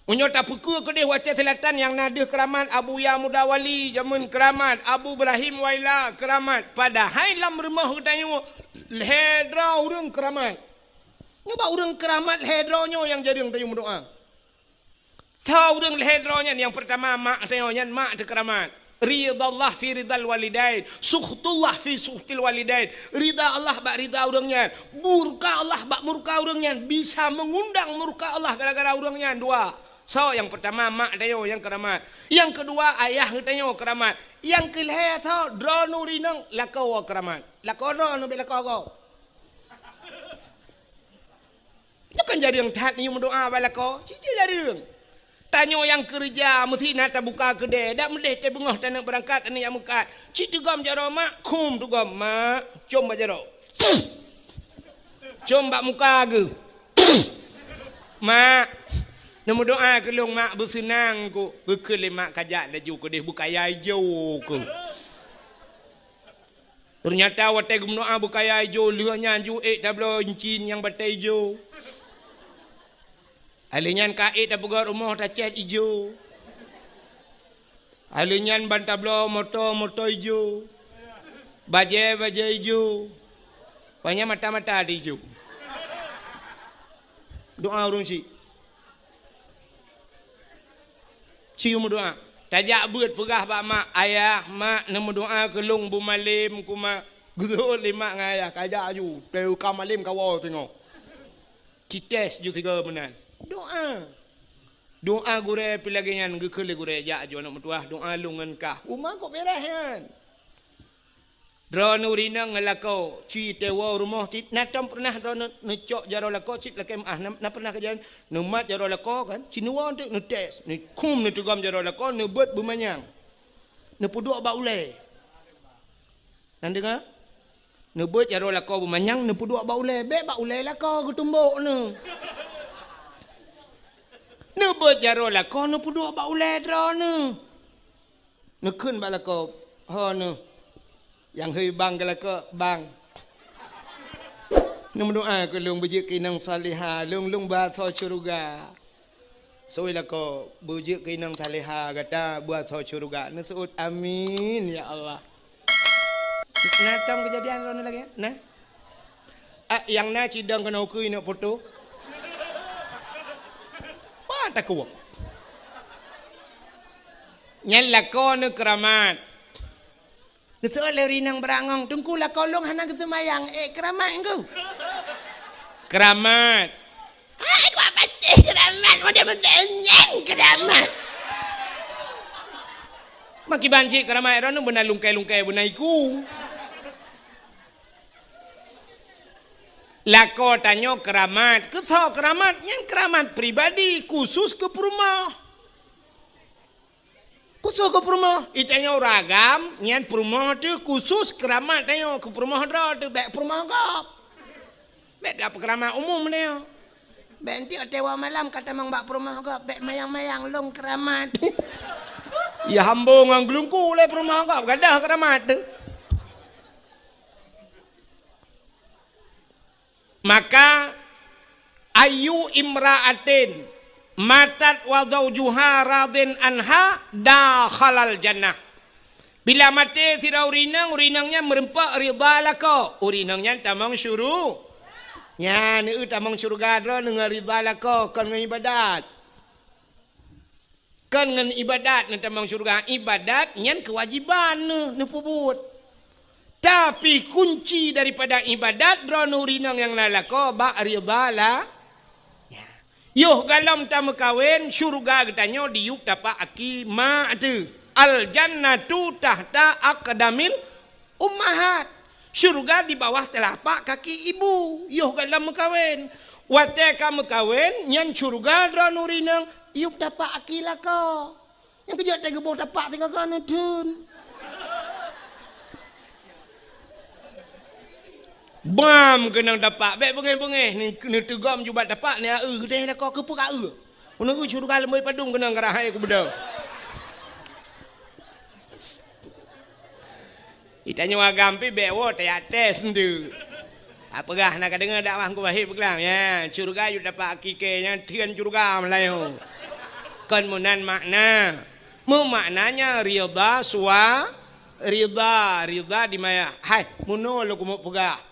Unyo tak pukul ke dia Aceh Selatan yang nadeh keramat Abu Ya Mudawali jamun keramat Abu Ibrahim Waila keramat padahal dalam rumah tanya hedra urang keramat. Nyoba urang keramat hedronyo yang jadi yang tanya berdoa. Tahu urang hedronya yang pertama mak tanya yang mak tu keramat. Ridallah fi ridal walidain, sukhtullah fi sukhtil walidain. Rida Allah bak rida urangnya, murka Allah bak murka urangnya, bisa mengundang murka Allah gara-gara urangnya dua. So yang pertama mak dayo yang keramat. Yang kedua ayah dayo keramat. Yang kelihatan tau drone rinang lakau keramat. Lakau drone be lakau kau. Itu kan jadi yang taat ni mendoa balakau. Cici jadi. Tanyo yang kerja mesti nak buka kedai. Dak meleh te bengah tanah berangkat ni yang mukat. Cici gam jaro mak kum tu gam mak. Cum bajaro. Cum bak muka ke. Mak nama doa ke long mak bersenang ku berkele mak kajak laju ku deh bukaya hijau ku. Ternyata watai gum doa bukaya hijau lehnya ju tablo incin yang batai hijau. Alinyan ka tabugar rumah ta cat hijau. Alinyan ban tablo moto hijau. Baje hijau. Banyak mata-mata di hijau. Doa urung si. Cium doa. Tajak buat pegah bak mak. Ayah, mak, nama doa ke long bu malim ku mak. Gudul lima dengan ayah. Kajak ju. Teu kau malim kau tengok. Kites ju tiga benar. Doa. Doa gure pilagian gekele gure jak ju anak metuah. Doa lungan kah. Rumah kau beres kan. Drone urina ngelakau ci tewa rumah tit natam pernah drone necok jaro lakau cit lakem na pernah kejadian nemat jaro lakau kan cinuan tu netes ni kum ni tugam jaro lakau nebet bumanyang nepuduk ba ulai nan dengar nebet jaro lakau bumanyang nepuduk ba ulai be ba ulai lakau ketumbuk ne nebet jaro lakau nepuduk ba ulai drone nekun ba lakau ha ne yang hei bang kalau ke bang. Nama doa ke lung bejik kinang salihah, lung bahasa syurga. Soalnya ko bujuk ke inang taleha kata buat so syurga. Nasuut amin ya Allah. Nah tam kejadian rono lagi nah. Yang na cidang kena ukui nak foto. Wah tak kuat. Nyan lakon keramat. Nasuut lerinang berangong tungku lakolong hana ketemayang keramat engkau. Keramat. Aku apa sih keramat? Mudah-mudahan keramat. Maki banci keramat rono benar lungkai-lungkai benar iku. Lako tanyo keramat, kesau keramat, yang keramat pribadi khusus ke rumah. Khusus ke rumah, itanya ragam, yang rumah tu khusus keramat tanyo ke rumah dah tu, baik rumah kau. Baik apa keramat umum dia. Baik nanti tewa malam kata mang bak rumah kau, baik mayang-mayang long keramat. Ya hambung ang gelungku le rumah kau, gadah keramat tu. Maka ayu imra'atin matat wa zawjuha radin anha dakhalal jannah. Bila mati tirau urinangnya merempak ridha lako. Urinangnya tamang syuru. Nya ni tamang syurga dro dengan ridha lako kan dengan ibadat. Kan dengan ibadat ni tamang syurga. Ibadat nyan kewajiban ni pubut. Tapi kunci daripada ibadat dronu rinang yang lalako ba ridha la. Yoh galam tamu kawin syurga getanyo diuk dapat aki ma tu. Al jannatu tahta aqdamil ummahat. Syurga di bawah telapak kaki ibu. Yoh galam kawin. Wate kamu kawin nyan syurga dronu rinang iuk dapat aki lako. Yang kejut tega bawah tapak tengah kan dun. Bam kenang dapat baik bengeh-bengeh ni tegam jubat dapat ni teh dah kau kepu ka Una syurga lemoi padung kenang garahai ku beda. Itanya agam pi bewo taya tes ndu. Apa gah nak dengar dakwah ku wahid bekelam ya syurga yu dapat akike nya tian syurga melayu. Kan munan makna. Maknanya ridha suwa ridha di maya. Hai muno lo ku mau pegah.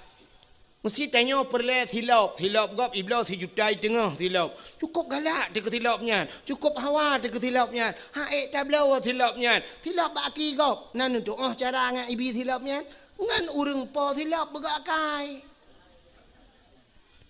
Mesti tanya perle tilap gop iblau 3 juta tengah tilap. Cukup galak dia ketilapnya. Cukup hawa dia ketilapnya. Haik tablau tilapnya. Tilap baki gop. Nan doa cara ngan ibi tilapnya. Ngan urang po tilap begak kai.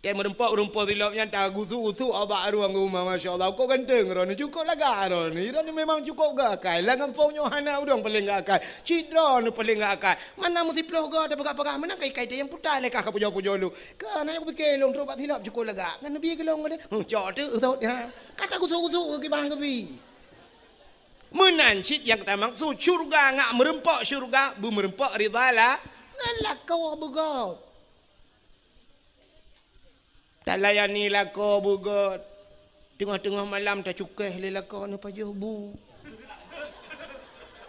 Dia merempak urang po tilapnya tak gusu abak ruang rumah masya-Allah. Kau ganteng ron cukup laga ron. Ron memang cukup gak kai. Langan pongnya hana urang paling gak kai. Cidra nu paling gak kai. Mana mesti ploh gak ada begak-begak mana kai dia yang putar lekah ka pujo-pujo lu. Kan aku fikir long terus tilap cukup laga. Kan nabi gelong dia. Cok tu tahu ya. Kata gusu ke bang kebi. Menancit yang kita maksud syurga ngak merempak syurga bu merempak ridha lah. Ngalak kau begak. Tak layani lako bugot. Tengah-tengah malam tak cukai le lako ni pajuh bu.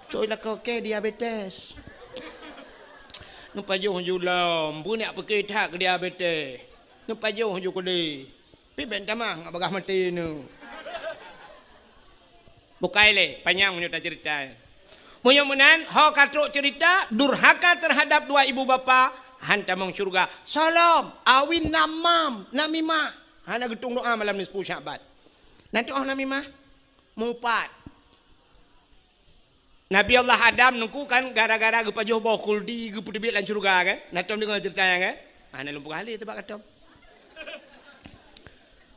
So lako ke diabetes. Nu pajuh julam, bu nak pakai tak ke diabetes. Nu pajuh ju kuli. Pi ben tamang ngak bagah mati nu. Bukai le panjang menyo tak cerita. Mudah-mudahan ho katruk cerita durhaka terhadap dua ibu bapa hantamang syurga. Salam awin namimah. Hana getung doa malam ni 10 Syaban. Nanti namimah mupat. Nabi Allah Adam nungku kan gara-gara gepajuh bawa kuldi gepudebit lan syurga kan. Natom dengar ceritanya kan. Hana lumpuh kali tebak katom.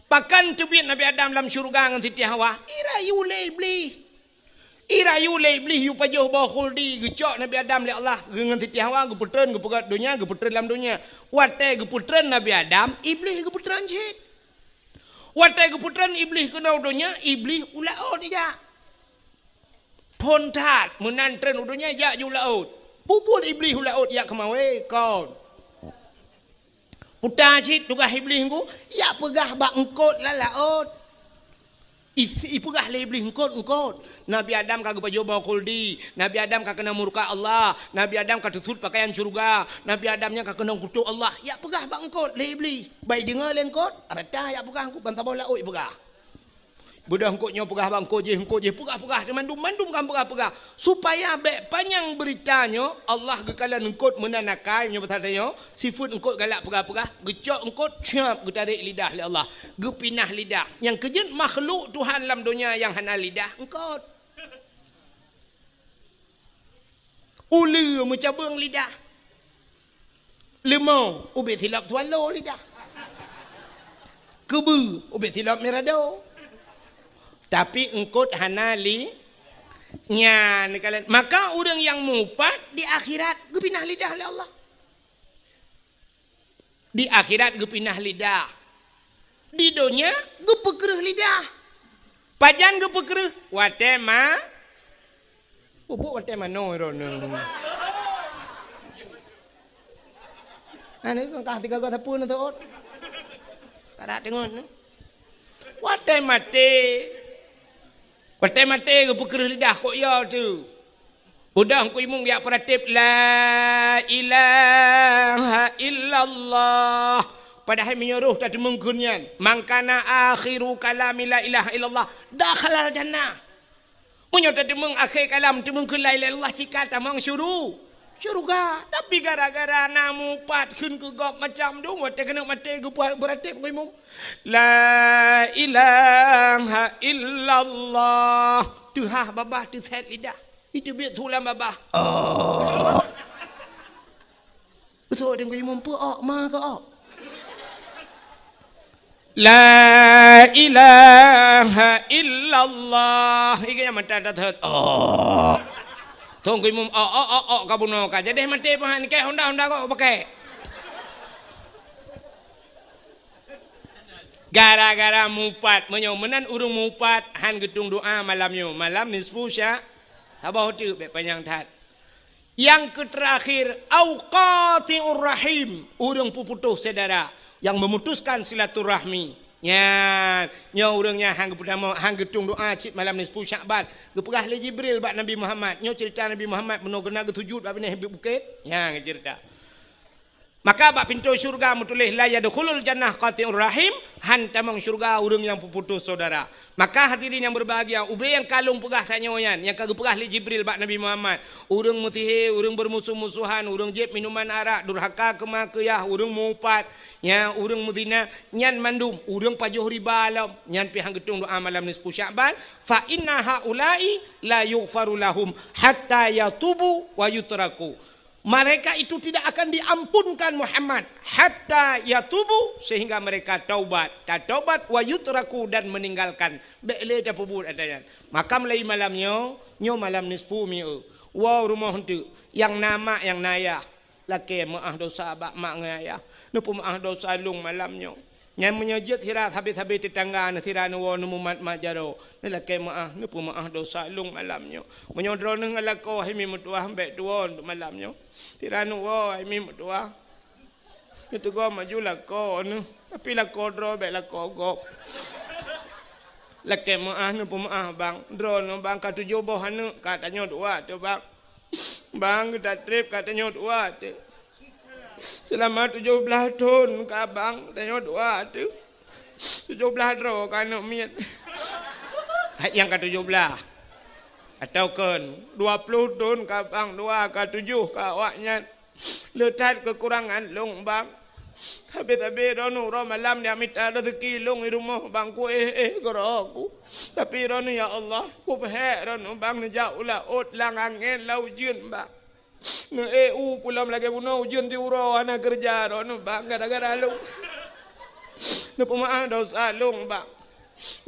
Pakan tebit Nabi Adam dalam syurga ngan Siti Hawa. Irayu lebli. Irayu lebli yu pajuh bawa khuldi gecok Nabi Adam li Allah dengan Siti Hawa geputren gepegat dunia geputren dalam dunia. Wate geputren Nabi Adam, iblis geputren cik. Wate geputren iblis kena dunia, iblis ulaut dia. Pontat menantren dunia ya ulaut. Pupul iblis ulaut ya kemawe kau. Putar cik tugas iblis ku, ya pegah bak engkot lah laut. Ipugah lebih engkot. Nabi Adam kagak baju bawa kuldi. Nabi Adam kagak kena murka Allah. Nabi Adam kagak tutut pakaian surga. Nabi Adamnya kagak kena kutuk Allah. Ya pegah bang engkot lebih. Baik dengar lengkot. Rata ya pegah aku bantah bola oi pegah. Budak engkau nyo pegah bang engkau je pegah mandum kan pegah supaya bek panjang beritanya Allah gekalan engkau menanakai nyo bertanya sifut engkau galak pegah gecok engkau cap getarik lidah li Allah gepinah lidah yang kejut makhluk Tuhan dalam dunia yang hana lidah engkau ulu mencabung lidah lemau ubet hilap tualo lidah kebu ubet hilap merado tapi engkau hana li nyan kalian maka orang yang mupat di akhirat gepinah lidah oleh Allah di akhirat gepinah lidah di dunia gepekereh lidah pajan gepekereh watema bubuk watema no rono ane kan tiga kata pun tu para dengon watema te Mati-mati ke pekerah lidah kok ya tu. Budak ku imung ya peratip la ilaha illallah. Padahal menyuruh tadi menggunyan. Mangkana akhiru kalami la ilaha illallah. Dakhalal jannah. Menyuruh tadi mengakhir kalam tu menggun la ilaha illallah. Cika tamang syuruh. Syurga. Tapi gara-gara namu pat kun ke gop macam tu. Mati kena mati ke beratip ku imung. La ilaha illallah. Tu ha babah tu set lidah. Itu biar tulang babah. Oh. Betul dengan imam pu ok ma ke ok. La ilaha illallah. Iki yang mata dah thot. Oh. Tunggu imam ok kabuno ka. Jadi mati pahan ke Honda kok pakai. Gara-gara mupat menyomenan urung mupat han gedung doa malamnya malam nisfu sya sabah tu baik panjang tat yang terakhir auqatiur rahim urang puputus saudara yang memutuskan silaturahmi nya urangnya hang pertama hang gedung doa cip malam nisfu Syaban gepegah le Jibril bak Nabi Muhammad nya cerita Nabi Muhammad menogena ke sujud bak ni bukit nya cerita. Maka bak pintu syurga mutulis la yadkhulul jannah qati'ur rahim han tamang syurga urang yang puputus saudara. Maka hadirin yang berbahagia, ubay yang kalung pegah tanyoyan yang kagak pegah li Jibril bak Nabi Muhammad. Urang mutihe, urang bermusuh-musuhan, urang jeb minuman arak, durhaka kemakiyah, urang mupat, nya urang muzina, nyan mandum, urang pajuh riba alam, nyan pihang getung doa malam nisfu Syaban, fa inna haula'i la yughfaru lahum hatta yatubu wa yutraku. Mereka itu tidak akan diampunkan Muhammad hatta yatubu sehingga mereka taubat wa yutraku dan meninggalkan bele ta pubut adanya maka mulai malamnya nyo malam nisfu mi wow rumah tu yang nama yang naya laki maah dosa bak mak ngaya nupu maah dosa lung malamnya yang menyejut hirat habis-habis tetangga tiranu wo numumat majaro laki maah nupu maah dosa lung malamnya menyodro nang alako himi mutuah mbek tuon malamnya tiranu wo himi mutuah itu go maju lako tapi lako dro bek lako gop laki maah nupu maah bang dro no bang ka tujuh boh anu katanya dua tu bang kita trip katanya dua tu selama 17 tahun ke abang tanya doa tu 17 tahun kan miat yang ke 17 atau kan 20 tahun ke abang doa ke 7 ke awaknya letak kekurangan long bang tapi ronu malam dia minta rezeki long di rumah bang ku aku tapi ronu ya Allah ku pehek ronu bang jauh lah ot lang angin lau jun bang no pulang lagi puno ujian ti uro ana kerja no bang gara-gara lu no pemaah dosa lung bang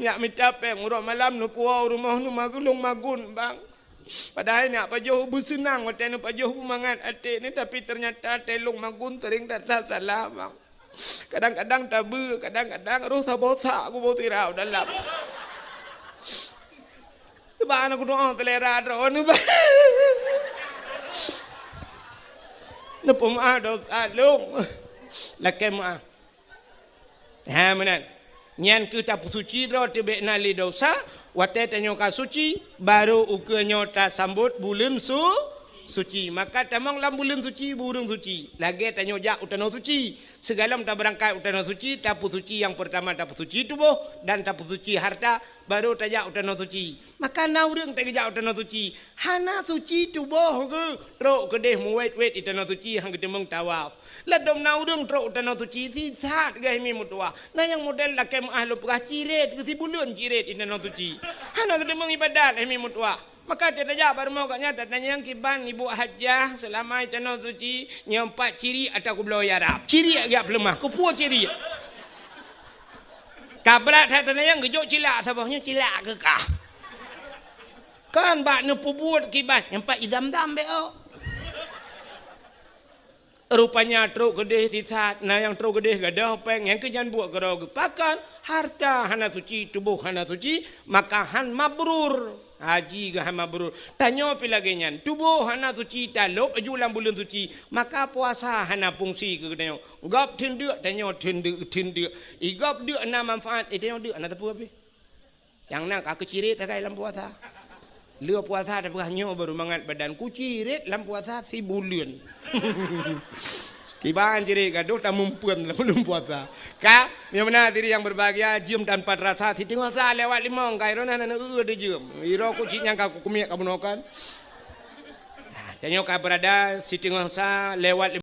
nyak minta peng uro malam no puau rumah no magulung magun bang padahal nyak pajoh bersenang wate no pajoh bumangan ate ni tapi ternyata telung magun tering datang salah bang kadang-kadang tabu kadang-kadang roh sabosa aku bau tirau dalam sebab aku doa telera drone bang Napa maaf dosa lung. Laki maaf. Ha menan. Nyan kita suci ro tebe nali dosa, wate tanyo ka suci baru ukenyo ta sambut bulan suci. Maka tamang lam bulan suci, burung suci. Lagi tanya jak utana suci. Segala tak berangkat utana suci, tapu suci yang pertama tapu suci tubuh dan tapu suci harta, baru tajak utana suci. Maka naurung tak jak utana suci. Hana suci tubuh ke, truk kedeh muwet-wet utana suci hang ketemung tawaf. Ladom naurung truk utana suci sisat gah mi mutua. Nah yang model lakem ahlu perah ciret ke si bulun ciret utana suci. Hana ketemung ibadat mi mutua. Maka dia tajak baru mau katnya tanya yang kiban ibu hajah selama tanah suci nyampak ciri atau aku belau yarap. Ciri agak pelemah, ku puas ciri. Kabrat tanya yang gejok cilak sabahnya cilak ke kah? Kan bak nepu buat kiban nyampak idam-dam beo. Rupanya truk gede sisat, nah yang truk gede gadah peng yang kejan buat gerau pakan harta hana suci tubuh hana suci maka han mabrur. Haji gah mabrur. Tanya pilagenyan, tubuh hana suci taluk ajulan bulan suci, maka puasa hana fungsi ke tanya. Gap tinduk tanya tinduk. Igap dak na manfaat tanya dak na tapu apa? Yang nak aku cirit tak dalam puasa. Lua puasa dah berhanyo baru mangat badan ku cirit dalam puasa si bulan. Kiban cirit gaduh tak mumpuan belum puasa. Ka, yang mana diri yang berbahagia jam tanpa rasa si tengah sa lewat limong kai rona na de jam. Iro ku cinyang ka ku kumiak ka bunokan. Tanya ka berada si tengah sa lewat